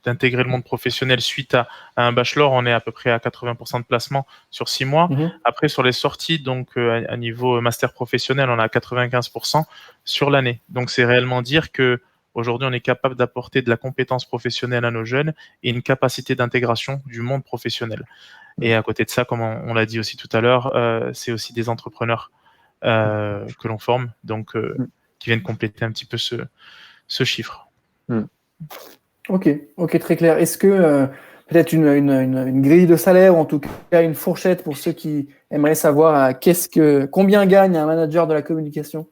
d'intégrer le monde professionnel suite à un bachelor. On est à peu près à 80% de placement sur 6 mois. Après, sur les sorties, donc à niveau master professionnel, on est à 95% sur l'année. Donc, c'est réellement dire que aujourd'hui, on est capable d'apporter de la compétence professionnelle à nos jeunes et une capacité d'intégration du monde professionnel. Et à côté de ça, comme on l'a dit aussi tout à l'heure, c'est aussi des entrepreneurs que l'on forme, donc qui viennent compléter un petit peu ce chiffre. Ok, très clair. Est-ce que peut-être une grille de salaire, ou en tout cas une fourchette pour ceux qui aimeraient savoir combien gagne un manager de la communication?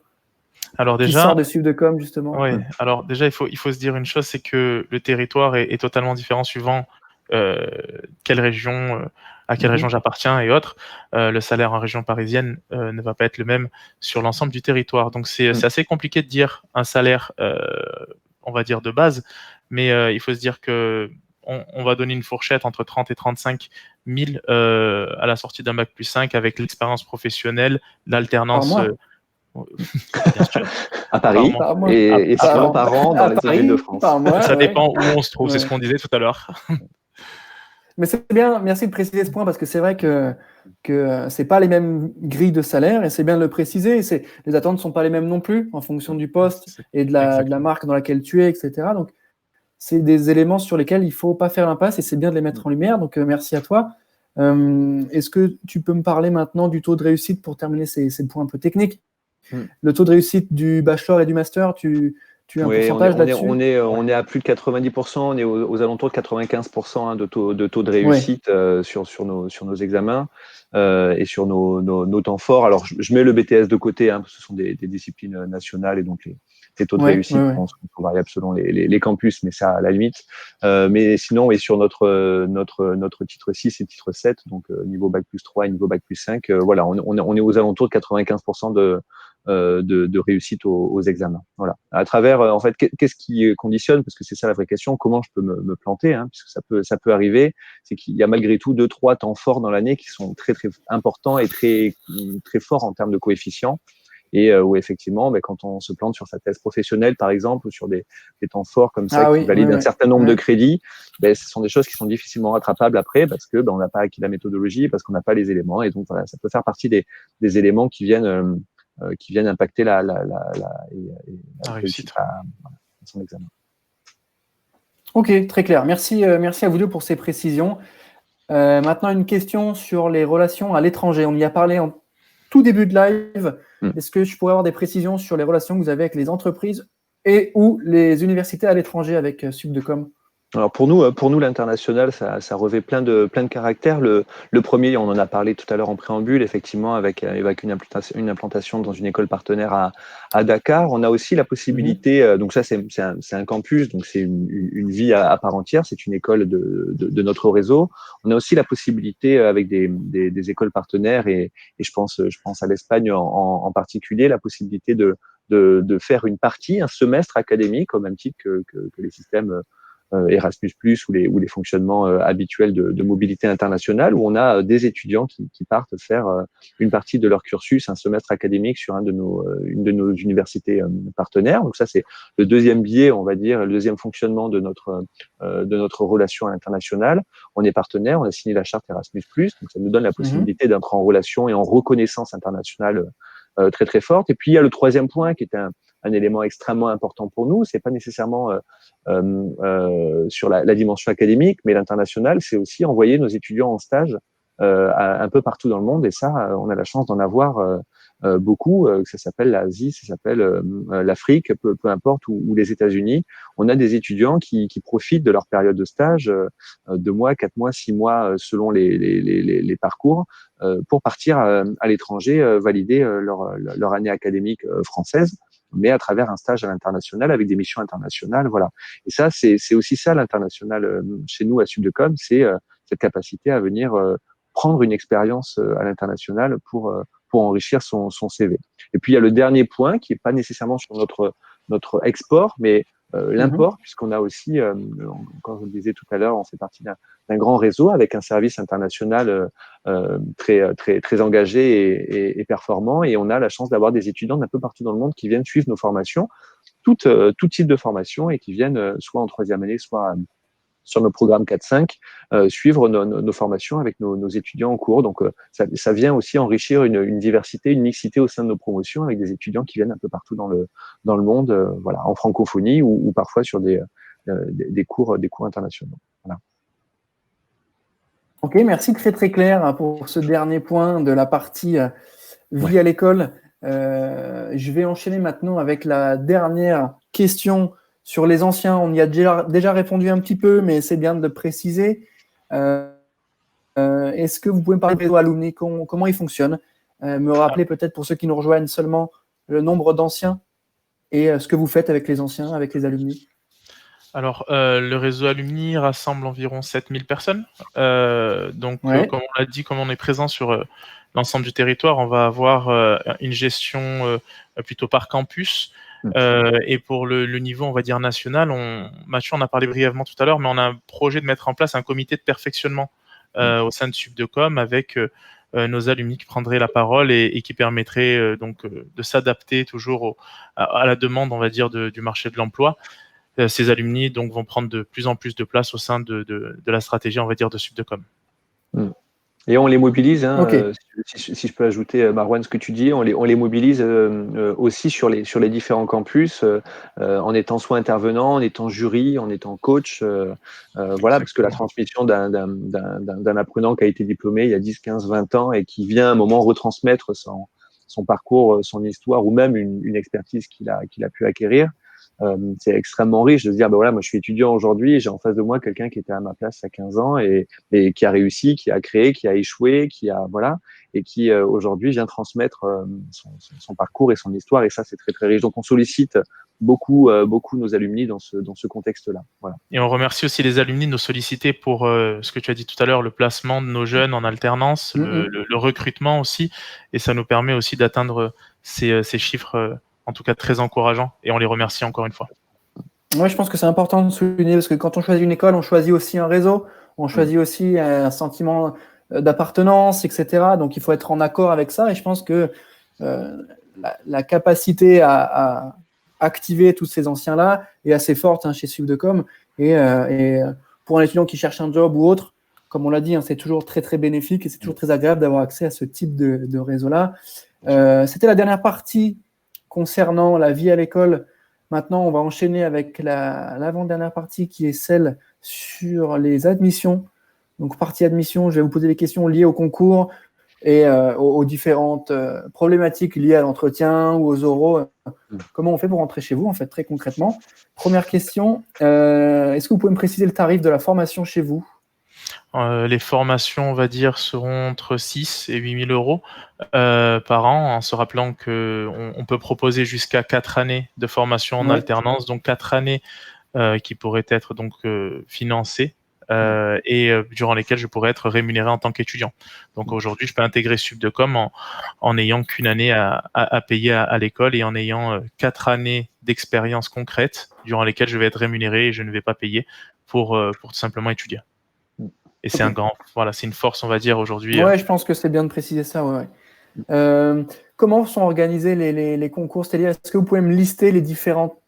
Alors qui déjà, sort de Subdecom, justement. Oui. Alors déjà, il faut se dire une chose, c'est que le territoire est totalement différent suivant quelle région, à quelle région j'appartiens et autres. Le salaire en région parisienne ne va pas être le même sur l'ensemble du territoire. Donc c'est assez compliqué de dire un salaire, on va dire de base, mais il faut se dire que on va donner une fourchette entre 30 et 35 000 à la sortie d'un bac plus 5 avec l'expérience professionnelle, l'alternance. Bien sûr. À Paris, et sinon par an dans les zones Île-de-France. Ça dépend où on se trouve, c'est ce qu'on disait tout à l'heure. Mais c'est bien, merci de préciser ce point, parce que c'est vrai que c'est pas les mêmes grilles de salaire, et c'est bien de le préciser. Les attentes ne sont pas les mêmes non plus en fonction du poste et de la marque dans laquelle tu es, etc. Donc, c'est des éléments sur lesquels il ne faut pas faire l'impasse, et c'est bien de les mettre en lumière. Donc, merci à toi. Est-ce que tu peux me parler maintenant du taux de réussite pour terminer ces points un peu techniques? Le taux de réussite du bachelor et du master, tu as un pourcentage là-dessus? On est à plus de 90%, on est aux alentours de 95% de taux de réussite sur nos examens et sur nos temps forts. Alors, je mets le BTS de côté, parce que ce sont des disciplines nationales, et donc les taux de réussite sont variables selon les campus, mais ça à la limite. Mais sinon, sur notre titre 6 et titre 7, donc niveau bac plus 3 et niveau bac plus 5, voilà, on est aux alentours de 95% de réussite aux examens. Voilà. À travers, en fait, qu'est-ce qui conditionne, parce que c'est ça la vraie question, comment je peux me planter, hein, puisque ça peut arriver, c'est qu'il y a malgré tout 2-3 temps forts dans l'année qui sont très très importants et très très forts en termes de coefficients. Et où effectivement, quand on se plante sur sa thèse professionnelle, par exemple, ou sur des temps forts comme ça qui valident un certain nombre de crédits, ce sont des choses qui sont difficilement rattrapables après parce que on n'a pas acquis la méthodologie, parce qu'on n'a pas les éléments. Et donc, voilà, ça peut faire partie des éléments qui viennent impacter la réussite à son examen. Ok, très clair. Merci à vous deux pour ces précisions. Maintenant, une question sur les relations à l'étranger. On y a parlé en tout début de live. Est-ce que je pourrais avoir des précisions sur les relations que vous avez avec les entreprises et ou les universités à l'étranger avec Subdecom? Alors pour nous, l'international, ça revêt plein de caractères. Le premier, on en a parlé tout à l'heure en préambule, effectivement, avec une implantation dans une école partenaire à Dakar. On a aussi la possibilité, donc ça c'est un campus, donc c'est une vie à part entière. C'est une école de notre réseau. On a aussi la possibilité avec des écoles partenaires et je pense à l'Espagne en particulier, la possibilité de faire une partie, un semestre académique au même titre que les systèmes Erasmus+, ou les fonctionnements habituels de mobilité internationale, où on a des étudiants qui partent faire une partie de leur cursus, un semestre académique sur une de nos universités partenaires. Donc ça, c'est le deuxième biais, on va dire, le deuxième fonctionnement de notre relation à l'international. On est partenaire, on a signé la charte Erasmus+, donc ça nous donne la possibilité d'entrer en relation et en reconnaissance internationale très très forte. Et puis il y a le troisième point qui est un élément extrêmement important pour nous. C'est pas nécessairement sur la dimension académique, mais l'international, c'est aussi envoyer nos étudiants en stage un peu partout dans le monde. Et ça, on a la chance d'en avoir beaucoup. Ça s'appelle l'Asie, ça s'appelle l'Afrique, peu importe, ou les États-Unis. On a des étudiants qui profitent de leur période de stage, 2 mois, 4 mois, 6 mois, selon les parcours, pour partir à l'étranger, valider leur année académique française, mais à travers un stage à l'international avec des missions internationales, voilà. Et ça, c'est aussi ça l'international chez nous à Subdecom, c'est cette capacité à venir prendre une expérience à l'international pour enrichir son CV. Et puis il y a le dernier point qui est pas nécessairement sur notre export, mais l'import, puisqu'on a aussi, comme je le disais tout à l'heure, on fait partie d'un grand réseau avec un service international très engagé et performant, et on a la chance d'avoir des étudiants d'un peu partout dans le monde qui viennent suivre nos formations, tout type de formation, et qui viennent soit en troisième année, soit sur nos programmes 4-5, suivre nos formations avec nos étudiants en cours. Donc, ça vient aussi enrichir une diversité, une mixité au sein de nos promotions avec des étudiants qui viennent un peu partout dans le monde, voilà, en francophonie ou parfois sur des cours internationaux. Voilà. Ok, merci, très très clair pour ce dernier point de la partie vie à l'école. Je vais enchaîner maintenant avec la dernière question sur les anciens. On y a déjà répondu un petit peu, mais c'est bien de le préciser. Est-ce que vous pouvez me parler du réseau alumni, comment il fonctionne, me rappeler peut-être pour ceux qui nous rejoignent seulement le nombre d'anciens et ce que vous faites avec les anciens, avec les alumni? Alors, le réseau alumni rassemble environ 7000 personnes. Donc, comme on l'a dit, comme on est présent sur l'ensemble du territoire, on va avoir une gestion plutôt par campus. Et pour le niveau, on va dire, national, Mathieu en a parlé brièvement tout à l'heure, mais on a un projet de mettre en place un comité de perfectionnement au sein de Subdecom avec nos alumni qui prendraient la parole et qui permettraient donc de s'adapter toujours à la demande, on va dire, du marché de l'emploi. Ces alumni donc vont prendre de plus en plus de place au sein de la stratégie, on va dire, de Subdecom. Et on les mobilise, hein, Okay. si je peux ajouter, Marwan, ce que tu dis, on les mobilise aussi sur les différents campus, en étant soit intervenant, en étant jury, en étant coach, voilà, parce que la transmission d'un apprenant qui a été diplômé il y a 10, 15, 20 ans et qui vient à un moment retransmettre son parcours, son histoire, ou même une expertise qu'il a pu acquérir, c'est extrêmement riche de se dire, voilà, moi je suis étudiant aujourd'hui et j'ai en face de moi quelqu'un qui était à ma place il y a 15 ans et qui a réussi, qui a créé, qui a échoué, voilà, et qui aujourd'hui vient transmettre son parcours et son histoire, et ça c'est très très riche. Donc on sollicite beaucoup nos alumni dans ce contexte-là. Voilà. Et on remercie aussi les alumni de nous solliciter pour ce que tu as dit tout à l'heure, le placement de nos jeunes en alternance, le recrutement aussi, et ça nous permet aussi d'atteindre ces chiffres, en tout cas très encourageants, et on les remercie encore une fois. Moi, je pense que c'est important de souligner, parce que quand on choisit une école, on choisit aussi un réseau, on choisit aussi un sentiment d'appartenance, etc. Donc, il faut être en accord avec ça, et je pense que la capacité à activer tous ces anciens-là est assez forte chez Suivdecom, et pour un étudiant qui cherche un job ou autre, comme on l'a dit, c'est toujours très, très bénéfique, et c'est toujours très agréable d'avoir accès à ce type de réseau-là. C'était la dernière partie concernant la vie à l'école. Maintenant, on va enchaîner avec l'avant-dernière partie qui est celle sur les admissions. Donc, partie admission, je vais vous poser des questions liées au concours et aux différentes problématiques liées à l'entretien ou aux oraux. Comment on fait pour rentrer chez vous, en fait, très concrètement? Première question, est-ce que vous pouvez me préciser le tarif de la formation chez vous? Les formations, on va dire, seront entre 6 et 8 000 euros par an, en se rappelant qu'on peut proposer jusqu'à 4 années de formation en alternance, donc 4 années qui pourraient être donc financées et durant lesquelles je pourrais être rémunéré en tant qu'étudiant. Donc aujourd'hui, je peux intégrer Suivdecom en n'ayant qu'une année à payer à l'école et en ayant 4 années d'expérience concrète durant lesquelles je vais être rémunéré et je ne vais pas payer pour tout simplement étudier. Et c'est c'est une force, on va dire, aujourd'hui. Ouais, je pense que c'est bien de préciser ça. Comment sont organisés les concours? C'est-à-dire, est-ce que vous pouvez me lister les différents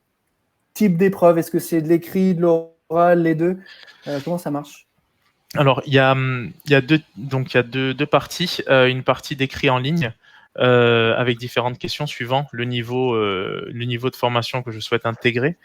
types d'épreuves? Est-ce que c'est de l'écrit, de l'oral, les deux? Comment ça marche? Alors, il y a deux parties. Une partie d'écrit en ligne avec différentes questions suivant le niveau de formation que je souhaite intégrer.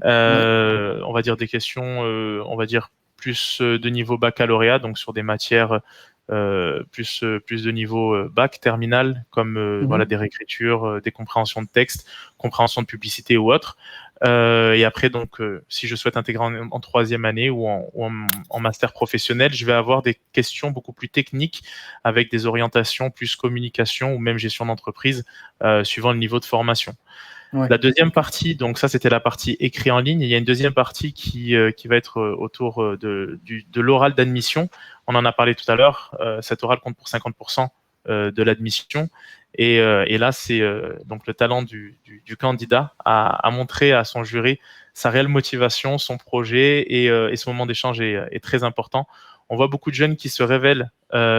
On va dire des questions, on va dire plus de niveau baccalauréat, donc sur des matières plus de niveau bac, terminal, comme des réécritures, des compréhensions de texte, compréhension de publicité ou autre. Et après, donc, si je souhaite intégrer en troisième année ou en master professionnel, je vais avoir des questions beaucoup plus techniques avec des orientations plus communication ou même gestion d'entreprise, suivant le niveau de formation. La deuxième partie, donc ça c'était la partie écrit en ligne. Il y a une deuxième partie qui va être autour de l'oral d'admission. On en a parlé tout à l'heure. Cet oral compte pour 50% de l'admission. Et là, c'est donc le talent du candidat à montrer à son jury sa réelle motivation, son projet et ce moment d'échange est très important. On voit beaucoup de jeunes qui se révèlent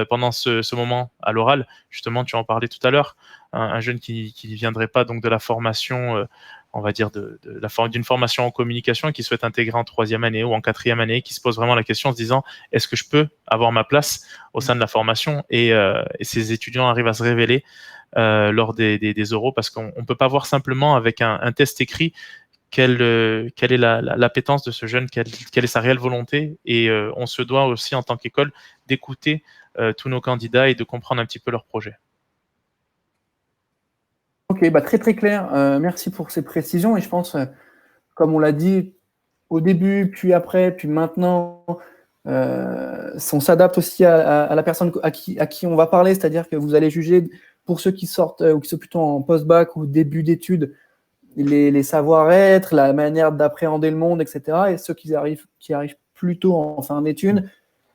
pendant ce moment à l'oral. Justement, tu en parlais tout à l'heure. Un jeune qui ne viendrait pas donc de la formation, on va dire d'une formation en communication et qui souhaite intégrer en troisième année ou en quatrième année, qui se pose vraiment la question en se disant est-ce que je peux avoir ma place au sein de la formation et ces étudiants arrivent à se révéler lors des oraux parce qu'on ne peut pas voir simplement avec un test écrit quelle est l'appétence de ce jeune, quelle est sa réelle volonté et on se doit aussi en tant qu'école d'écouter tous nos candidats et de comprendre un petit peu leur projet. Ok, très très clair. Merci pour ces précisions. Et je pense, comme on l'a dit au début, puis après, puis maintenant, on s'adapte aussi à la personne à qui on va parler. C'est-à-dire que vous allez juger, pour ceux qui sortent ou qui sont plutôt en post-bac ou début d'études, les savoir-être, la manière d'appréhender le monde, etc. Et ceux qui arrivent plutôt en fin d'études,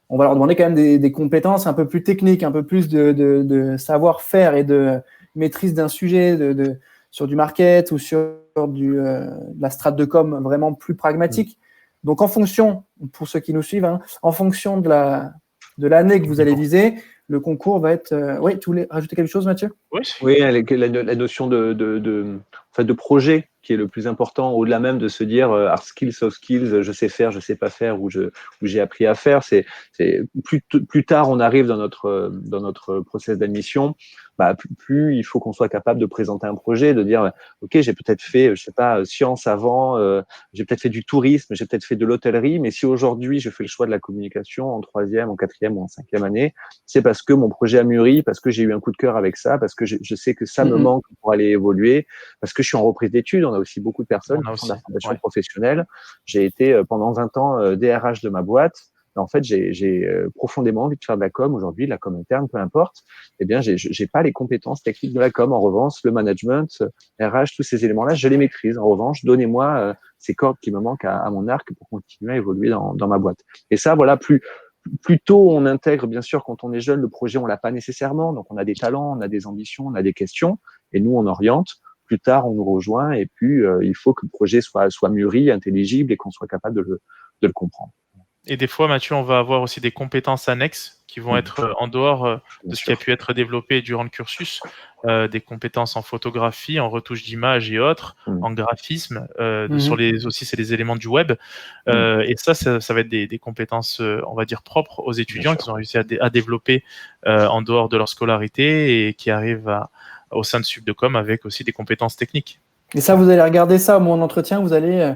on va leur demander quand même des compétences un peu plus techniques, un peu plus de savoir-faire et de maîtrise d'un sujet sur du market ou sur de la strate de com vraiment plus pragmatique. Donc, en fonction, pour ceux qui nous suivent, en fonction de l'année que vous allez viser, le concours va être… tu voulais rajouter quelque chose, Mathieu? Oui, la notion de projet qui est le plus important, au-delà même de se dire hard skills, soft skills, je sais faire, je sais pas faire, ou j'ai appris à faire. C'est plus tard on arrive dans notre process d'admission, plus il faut qu'on soit capable de présenter un projet, de dire ok, j'ai peut-être fait, je sais pas, sciences avant, j'ai peut-être fait du tourisme, j'ai peut-être fait de l'hôtellerie, mais si aujourd'hui je fais le choix de la communication en troisième, en quatrième ou en cinquième année, c'est parce que mon projet a mûri, parce que j'ai eu un coup de cœur avec ça, parce que je sais que ça me manque pour aller évoluer, parce que je suis en reprise d'études. On a aussi beaucoup de personnes qui font de la formation professionnelle. J'ai été pendant 20 ans DRH de ma boîte. En fait, j'ai profondément envie de faire de la com aujourd'hui, de la com interne, peu importe. Eh bien, j'ai pas les compétences techniques de la com. En revanche, le management, RH, tous ces éléments-là, je les maîtrise. En revanche, donnez-moi ces cordes qui me manquent à mon arc pour continuer à évoluer dans ma boîte. Et ça, voilà, plus tôt on intègre, bien sûr, quand on est jeune, le projet, on l'a pas nécessairement. Donc, on a des talents, on a des ambitions, on a des questions, et nous, on oriente. Plus tard, on nous rejoint, et puis il faut que le projet soit mûri, intelligible, et qu'on soit capable de le comprendre. Et des fois, Mathieu, on va avoir aussi des compétences annexes qui vont être en dehors de ce qui a pu être développé durant le cursus, des compétences en photographie, en retouche d'image et autres, en graphisme, aussi c'est des éléments du web. Et ça va être des compétences, on va dire, propres aux étudiants qui ont réussi à développer en dehors de leur scolarité et qui arrivent au sein de Subdecom avec aussi des compétences techniques. Et ça, vous allez regarder ça au moment d'entretien, vous allez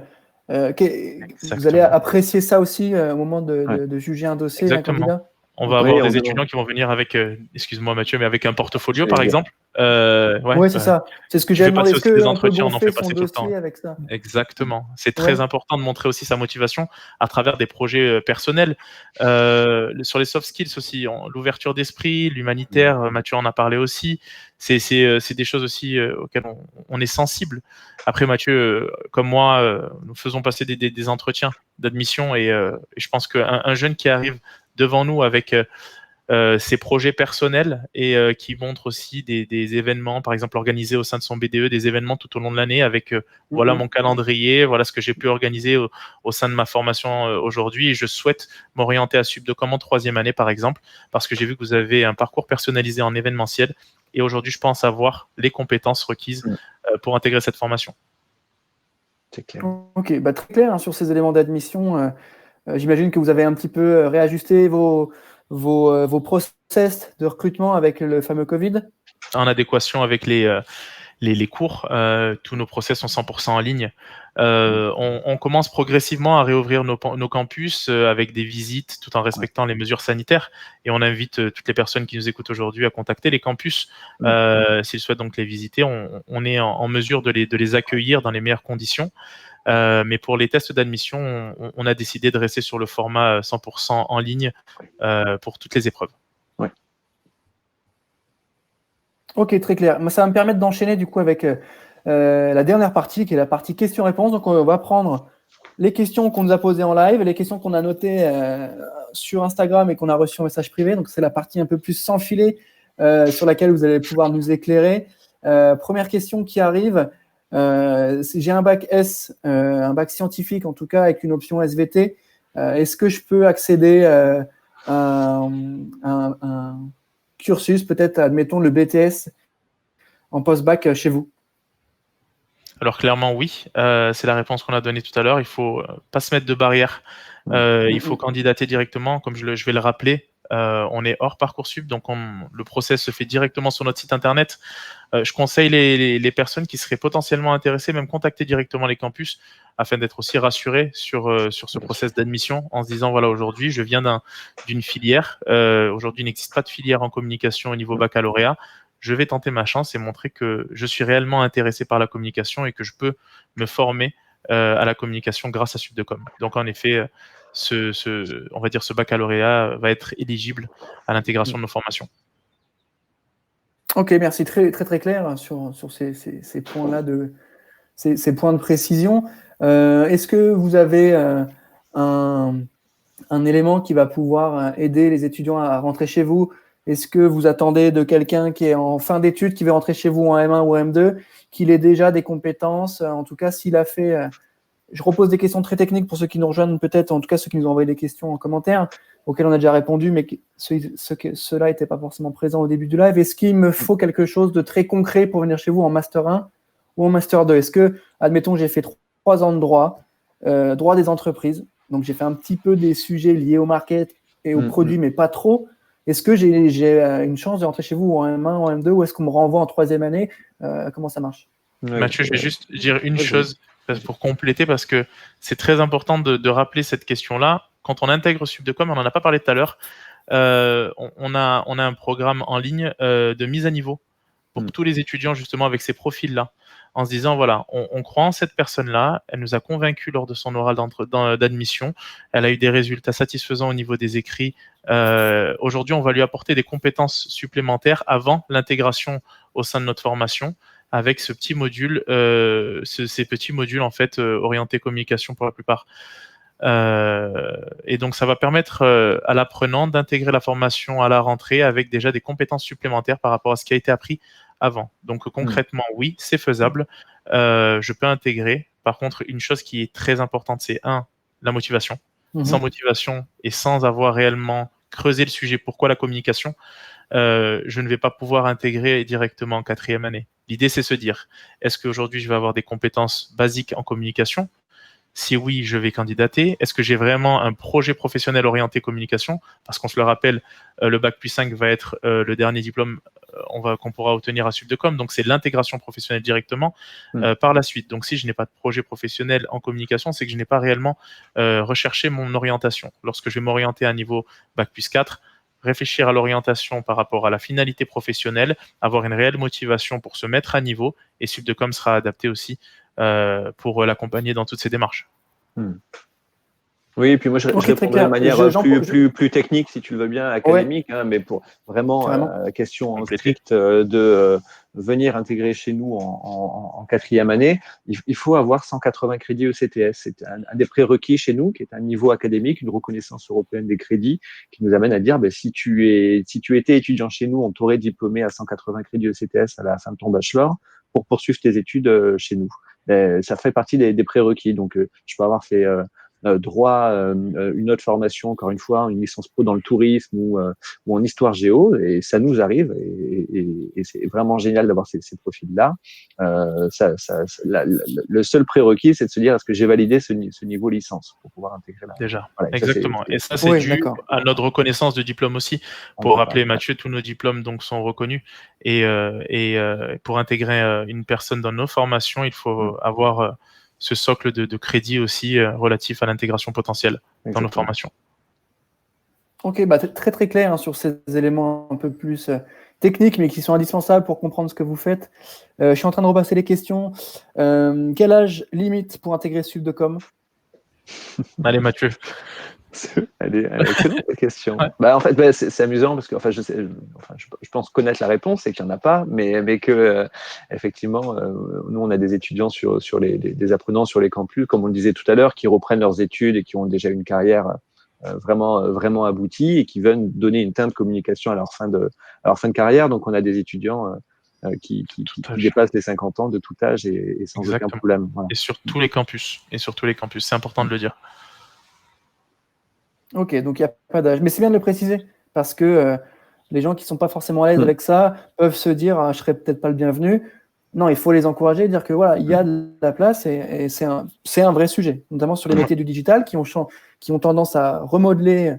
apprécier ça aussi au moment de juger un dossier, un candidat. On va avoir des étudiants qui vont venir avec, excuse-moi Mathieu, mais avec un portfolio par exemple. Oui, c'est ça. C'est ce que j'ai demandé. Est-ce que des entretiens, on en fait passer tout le temps. Avec ça. Exactement. C'est très important de montrer aussi sa motivation à travers des projets personnels. Sur les soft skills aussi, l'ouverture d'esprit, l'humanitaire, Mathieu en a parlé aussi. C'est des choses aussi auxquelles on est sensible. Après, Mathieu, comme moi, nous faisons passer des entretiens d'admission et je pense qu'un jeune qui arrive devant nous avec ses projets personnels et qui montre aussi des événements, par exemple organisés au sein de son BDE, des événements tout au long de l'année avec voilà mon calendrier, voilà ce que j'ai pu organiser au sein de ma formation aujourd'hui, et je souhaite m'orienter à Subdecom en 3e année par exemple, parce que j'ai vu que vous avez un parcours personnalisé en événementiel et aujourd'hui je pense avoir les compétences requises pour intégrer cette formation. C'est clair. Ok, très clair sur ces éléments d'admission. J'imagine que vous avez un petit peu réajusté vos process de recrutement avec le fameux Covid. En adéquation avec les cours, tous nos process sont 100% en ligne. On commence progressivement à réouvrir nos campus avec des visites tout en respectant les mesures sanitaires, et on invite toutes les personnes qui nous écoutent aujourd'hui à contacter les campus s'ils souhaitent donc les visiter. On est en mesure de les accueillir dans les meilleures conditions. Mais pour les tests d'admission, on a décidé de rester sur le format 100% en ligne pour toutes les épreuves. Ouais. Ok, très clair. Ça va me permettre d'enchaîner du coup avec la dernière partie, qui est la partie questions-réponses. Donc, on va prendre les questions qu'on nous a posées en live, les questions qu'on a notées sur Instagram et qu'on a reçues en message privé. Donc, c'est la partie un peu plus sans filet sur laquelle vous allez pouvoir nous éclairer. Première question qui arrive. J'ai un bac S, un bac scientifique en tout cas, avec une option SVT. Est-ce que je peux accéder à un cursus, peut-être, admettons, le BTS en post-bac chez vous? Alors clairement oui, c'est la réponse qu'on a donnée tout à l'heure. Il faut pas se mettre de barrière. Il faut candidater directement, comme je vais le rappeler. On est hors Parcoursup, donc le process se fait directement sur notre site internet. Je conseille les personnes qui seraient potentiellement intéressées, même contacter directement les campus afin d'être aussi rassurés sur ce process d'admission en se disant voilà, aujourd'hui je viens d'une filière. Aujourd'hui il n'existe pas de filière en communication au niveau baccalauréat. Je vais tenter ma chance et montrer que je suis réellement intéressé par la communication et que je peux me former à la communication grâce à Subdecom. Donc en effet, on va dire ce baccalauréat va être éligible à l'intégration de nos formations. Ok, merci, très très très clair sur ces points-là, ces points de précision. Est-ce que vous avez un élément qui va pouvoir aider les étudiants à rentrer chez vous? Est-ce que vous attendez de quelqu'un qui est en fin d'études, qui veut rentrer chez vous en M1 ou M2, qu'il ait déjà des compétences? En tout cas, s'il a fait... Je repose des questions très techniques pour ceux qui nous rejoignent peut-être, en tout cas ceux qui nous ont envoyé des questions en commentaire, auxquelles on a déjà répondu, mais ceux-là n'étaient pas forcément présents au début du live. Est-ce qu'il me faut quelque chose de très concret pour venir chez vous en Master 1 ou en Master 2? Est-ce que, admettons, j'ai fait 3 ans de droit des entreprises, donc j'ai fait un petit peu des sujets liés au market et aux produits, mais pas trop. Est-ce que j'ai une chance de rentrer chez vous en M1, en M2, ou est-ce qu'on me renvoie en 3e année? Comment ça marche? Mathieu, je vais juste dire une chose pour compléter, parce que c'est très important de rappeler cette question-là. Quand on intègre Subdecom, on n'en a pas parlé tout à l'heure, on a un programme en ligne de mise à niveau pour tous les étudiants justement avec ces profils-là, en se disant voilà, on croit en cette personne-là, elle nous a convaincus lors de son oral d'admission, elle a eu des résultats satisfaisants au niveau des écrits. Aujourd'hui, on va lui apporter des compétences supplémentaires avant l'intégration au sein de notre formation, avec ce petit module, ces petits modules en fait orientés communication pour la plupart. Et donc ça va permettre à l'apprenant d'intégrer la formation à la rentrée avec déjà des compétences supplémentaires par rapport à ce qui a été appris avant. Donc concrètement, oui, c'est faisable. Je peux intégrer. Par contre, une chose qui est très importante, c'est la motivation. Sans motivation et sans avoir réellement creusé le sujet, pourquoi la communication, je ne vais pas pouvoir intégrer directement en 4e année. L'idée, c'est se dire, est-ce qu'aujourd'hui, je vais avoir des compétences basiques en communication ? Si oui, je vais candidater. Est-ce que j'ai vraiment un projet professionnel orienté communication ? Parce qu'on se le rappelle, le Bac plus 5 va être le dernier diplôme qu'on pourra obtenir à Subdecom. Donc, c'est l'intégration professionnelle directement par la suite. Donc, si je n'ai pas de projet professionnel en communication, c'est que je n'ai pas réellement recherché mon orientation. Lorsque je vais m'orienter à un niveau Bac plus 4, réfléchir à l'orientation par rapport à la finalité professionnelle, avoir une réelle motivation pour se mettre à niveau, et Subdecom sera adapté aussi pour l'accompagner dans toutes ces démarches. Oui, et puis moi je répondrai de manière plus technique, si tu le veux bien, académique, mais pour vraiment la question stricte de venir intégrer chez nous en 4e année, il faut avoir 180 crédits ECTS. C'est un des prérequis chez nous, qui est un niveau académique, une reconnaissance européenne des crédits, qui nous amène à dire, si tu étais étudiant chez nous, on t'aurait diplômé à 180 crédits ECTS à la fin de ton bachelor pour poursuivre tes études chez nous. Ça fait partie des prérequis. Donc, je peux avoir fait droit, une autre formation, encore une fois, une licence pro dans le tourisme ou en histoire géo, et ça nous arrive, et c'est vraiment génial d'avoir ces profils-là. Le seul prérequis, c'est de se dire, est-ce que j'ai validé ce niveau licence pour pouvoir intégrer la... Déjà, voilà, exactement. Et ça, c'est dû à notre reconnaissance de diplôme aussi. Pour rappeler, Mathieu, tous nos diplômes donc, sont reconnus, et pour intégrer une personne dans nos formations, il faut avoir ce socle de crédit aussi relatif à l'intégration potentielle dans nos formations. Ok, très très clair sur ces éléments un peu plus techniques, mais qui sont indispensables pour comprendre ce que vous faites. Je suis en train de repasser les questions. Quel âge limite pour intégrer Subdecom ? Allez, Mathieu. Elle est excellente, cette question. Ouais. En fait, c'est amusant parce que je pense connaître la réponse, c'est qu'il n'y en a pas, mais que effectivement, nous, on a des étudiants sur des apprenants sur les campus, comme on le disait tout à l'heure, qui reprennent leurs études et qui ont déjà une carrière vraiment aboutie et qui veulent donner une teinte de communication à leur fin de carrière. Donc, on a des étudiants qui dépassent les 50 ans de tout âge et sans aucun problème. Voilà. Et sur tous les campus. C'est important de le dire. Ok, donc il n'y a pas d'âge. Mais c'est bien de le préciser, parce que les gens qui ne sont pas forcément à l'aise avec ça peuvent se dire je ne serai peut-être pas le bienvenu. Non, il faut les encourager, dire que voilà, il y a de la place, et c'est un vrai sujet, notamment sur les métiers du digital qui ont tendance à remodeler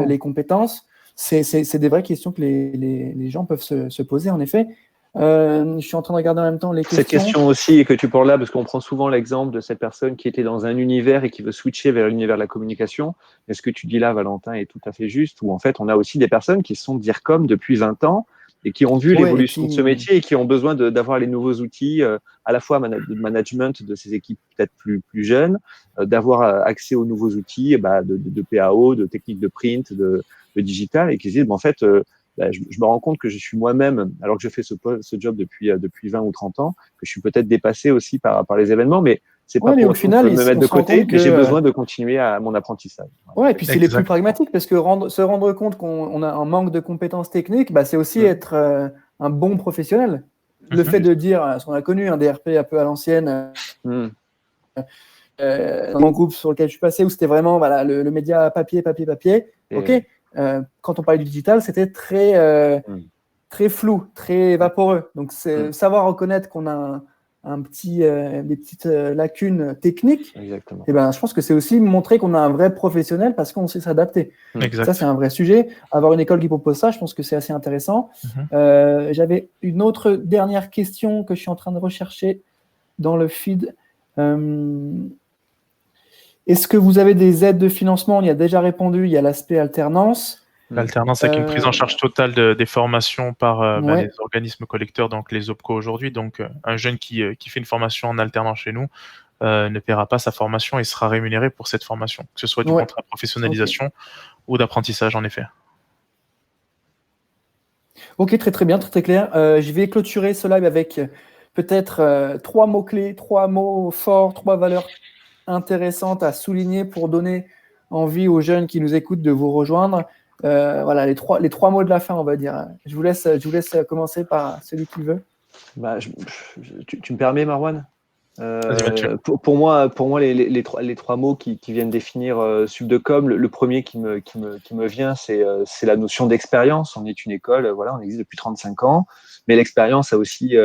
les compétences. C'est des vraies questions que les gens peuvent se poser, en effet. Je suis en train de regarder en même temps les questions. Cette question aussi que tu prends là, parce qu'on prend souvent l'exemple de cette personne qui était dans un univers et qui veut switcher vers l'univers de la communication. Et ce que tu dis là, Valentin, est tout à fait juste, où en fait, on a aussi des personnes qui sont DIRCOM depuis 20 ans et qui ont vu l'évolution de ce métier et qui ont besoin d'avoir les nouveaux outils, à la fois de management de ces équipes peut-être plus jeunes, d'avoir accès aux nouveaux outils de PAO, de techniques de print, de digital, et qui se disent, en fait, je me rends compte que je suis moi-même, alors que je fais ce job depuis 20 ou 30 ans, que je suis peut-être dépassé aussi par les événements, mais c'est pas pour au final, me mettre de côté, mais j'ai besoin de continuer à mon apprentissage. Ouais, et puis c'est les plus pragmatiques, parce que se rendre compte qu'on a un manque de compétences techniques, c'est aussi être un bon professionnel. Le fait de dire, ce qu'on a connu, un DRP un peu à l'ancienne, dans mon groupe sur lequel je suis passé, où c'était vraiment le média papier, ok. Quand on parlait du digital, c'était très flou, très vaporeux. Donc, c'est savoir reconnaître qu'on a des petites lacunes techniques. Exactement. Et je pense que c'est aussi montrer qu'on a un vrai professionnel parce qu'on sait s'adapter. Ça, c'est un vrai sujet. Avoir une école qui propose ça, je pense que c'est assez intéressant. J'avais une autre dernière question que je suis en train de rechercher dans le feed. Est-ce que vous avez des aides de financement ? On y a déjà répondu, il y a l'aspect alternance. L'alternance avec une prise en charge totale des formations par Ouais. les organismes collecteurs, donc les OPCO aujourd'hui. Donc, un jeune qui fait une formation en alternant chez nous ne paiera pas sa formation et sera rémunéré pour cette formation, que ce soit du Ouais. contrat de professionnalisation ou d'apprentissage, en effet. Ok, très très bien, très très clair. Je vais clôturer ce live avec peut-être 3 mots-clés, 3 mots forts, 3 valeurs intéressantes à souligner pour donner envie aux jeunes qui nous écoutent de vous rejoindre. Voilà, les trois mots de la fin, on va dire. Je vous laisse commencer par celui qui veut. Bah, tu me permets, Marwan? Vas-y, Mathieu. Pour moi, les trois mots qui viennent définir Subdecom, le premier qui me vient, c'est la notion d'expérience. On est une école, voilà, on existe depuis 35 ans, mais l'expérience a aussi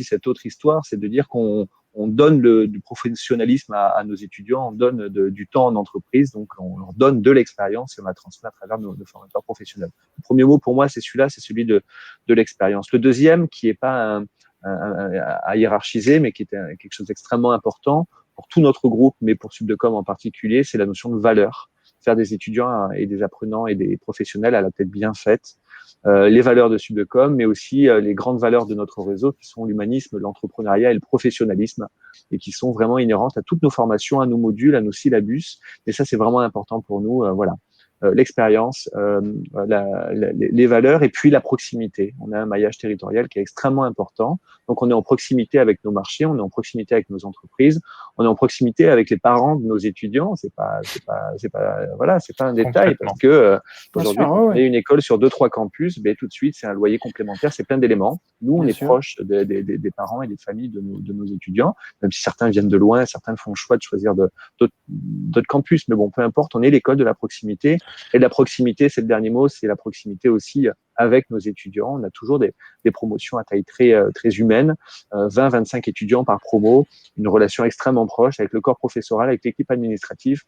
cette autre histoire, c'est de dire qu'on donne du professionnalisme à nos étudiants, on donne du temps en entreprise, donc on leur donne de l'expérience et on la transmet à travers nos formateurs professionnels. Le premier mot pour moi, c'est celui-là, c'est celui de l'expérience. Le deuxième, qui est pas à hiérarchiser, mais qui est quelque chose d'extrêmement important pour tout notre groupe, mais pour Subdecom en particulier, c'est la notion de valeur. Faire des étudiants et des apprenants et des professionnels à la tête bien faite. Les valeurs de Subdecom, mais aussi les grandes valeurs de notre réseau qui sont l'humanisme, l'entrepreneuriat et le professionnalisme et qui sont vraiment inhérentes à toutes nos formations, à nos modules, à nos syllabus. Et ça, c'est vraiment important pour nous. Voilà. L'expérience, les valeurs et puis la proximité. On a un maillage territorial qui est extrêmement important. Donc, on est en proximité avec nos marchés, on est en proximité avec nos entreprises, on est en proximité avec les parents de nos étudiants. C'est pas un détail parce que aujourd'hui, quand on est une école sur 2-3 campus, ben, tout de suite, c'est un loyer complémentaire, c'est plein d'éléments. Nous, on est proche des parents et des familles de nos étudiants, même si certains viennent de loin, certains font le choix de choisir d'autres campus, mais bon, peu importe, on est l'école de la proximité. Et la proximité, c'est le dernier mot, c'est la proximité aussi avec nos étudiants. On a toujours des promotions à taille très humaine, 20-25 étudiants par promo, une relation extrêmement proche avec le corps professoral, avec l'équipe administrative.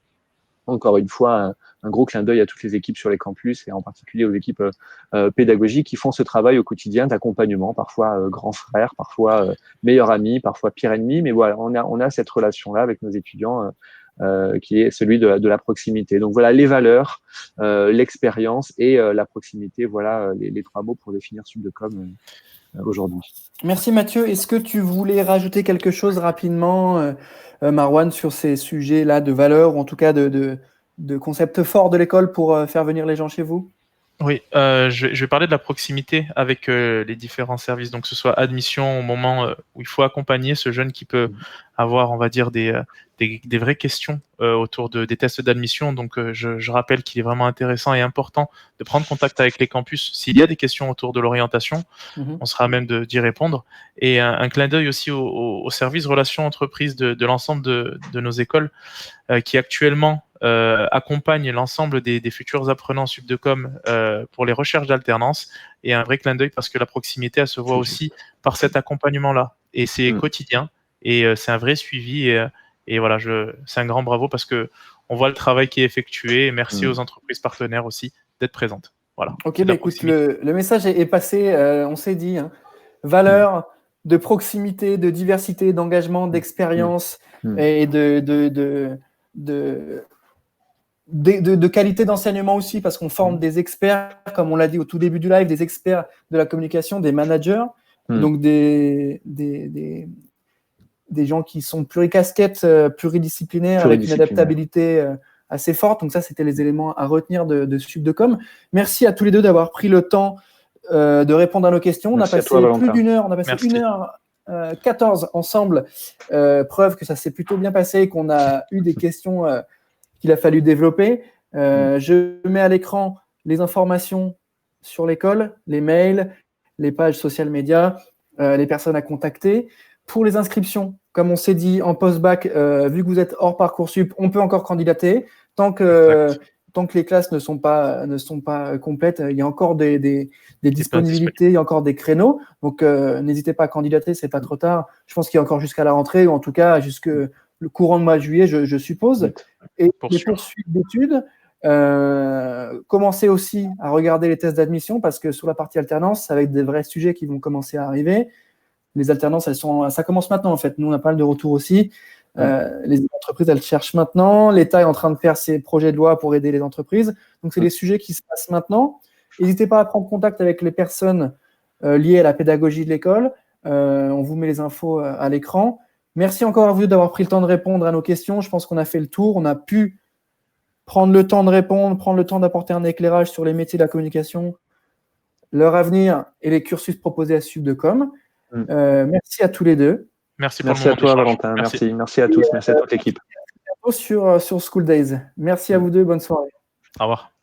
Encore une fois, un gros clin d'œil à toutes les équipes sur les campus et en particulier aux équipes pédagogiques qui font ce travail au quotidien d'accompagnement, parfois grand frère, parfois meilleur ami, parfois pire ennemi. Mais voilà, on a cette relation-là avec nos étudiants qui est celui de la proximité. Donc voilà, les valeurs, l'expérience et la proximité, voilà les trois mots pour définir Subdecom aujourd'hui. Merci Mathieu. Est-ce que tu voulais rajouter quelque chose rapidement, Marwan, sur ces sujets-là de valeurs, ou en tout cas de concepts forts de l'école pour faire venir les gens chez vous? Oui, je vais parler de la proximité avec les différents services, donc que ce soit admission au moment où il faut accompagner ce jeune qui peut avoir, on va dire, des vraies questions autour des tests d'admission. Donc, je rappelle qu'il est vraiment intéressant et important de prendre contact avec les campus. S'il y a des questions autour de l'orientation, on sera à même d'y répondre. Et un clin d'œil aussi au service relations entreprises de l'ensemble de nos écoles qui actuellement accompagne l'ensemble des futurs apprenants Subdecom pour les recherches d'alternance, et un vrai clin d'œil parce que la proximité, elle se voit aussi par cet accompagnement-là. Et c'est quotidien, et c'est un vrai suivi, et voilà, c'est un grand bravo parce que on voit le travail qui est effectué, et merci aux entreprises partenaires aussi d'être présentes. Voilà. Ok, bah écoute, le message est passé, on s'est dit, hein, valeur de proximité, de diversité, d'engagement, d'expérience et de qualité d'enseignement aussi, parce qu'on forme des experts, comme on l'a dit au tout début du live, des experts de la communication, des managers, donc des gens qui sont pluricasquettes, pluridisciplinaires, avec une adaptabilité assez forte. Donc ça, c'était les éléments à retenir de Subdecom. Merci à tous les deux d'avoir pris le temps de répondre à nos questions. On a passé plus d'une heure, on a passé 1h14 ensemble, preuve que ça s'est plutôt bien passé et qu'on a eu des questions qu'il a fallu développer. Je mets à l'écran les informations sur l'école, les mails, les pages social media, les personnes à contacter. Pour les inscriptions, comme on s'est dit en post-bac, vu que vous êtes hors Parcoursup, on peut encore candidater. Tant que les classes ne sont pas complètes, il y a encore des disponibilités, il y a encore des créneaux. Donc, n'hésitez pas à candidater, c'est pas trop tard. Je pense qu'il y a encore jusqu'à la rentrée, ou en tout cas jusque le courant de mois de juillet, je suppose. Et les poursuites d'études, commencez aussi à regarder les tests d'admission, parce que sur la partie alternance, avec des vrais sujets qui vont commencer à arriver. Les alternances, ça commence maintenant en fait. Nous, on a pas mal de retours aussi. Les entreprises, elles cherchent maintenant. L'État est en train de faire ses projets de loi pour aider les entreprises. Donc, c'est des sujets qui se passent maintenant. N'hésitez pas à prendre contact avec les personnes liées à la pédagogie de l'école. On vous met les infos à l'écran. Merci encore à vous d'avoir pris le temps de répondre à nos questions. Je pense qu'on a fait le tour. On a pu prendre le temps de répondre, prendre le temps d'apporter un éclairage sur les métiers de la communication, leur avenir et les cursus proposés à Subdecom. Merci à tous les deux. Merci à toi, Valentin. Merci à tous. Merci à toute l'équipe. Sur School Days. Merci à vous deux. Bonne soirée. Au revoir.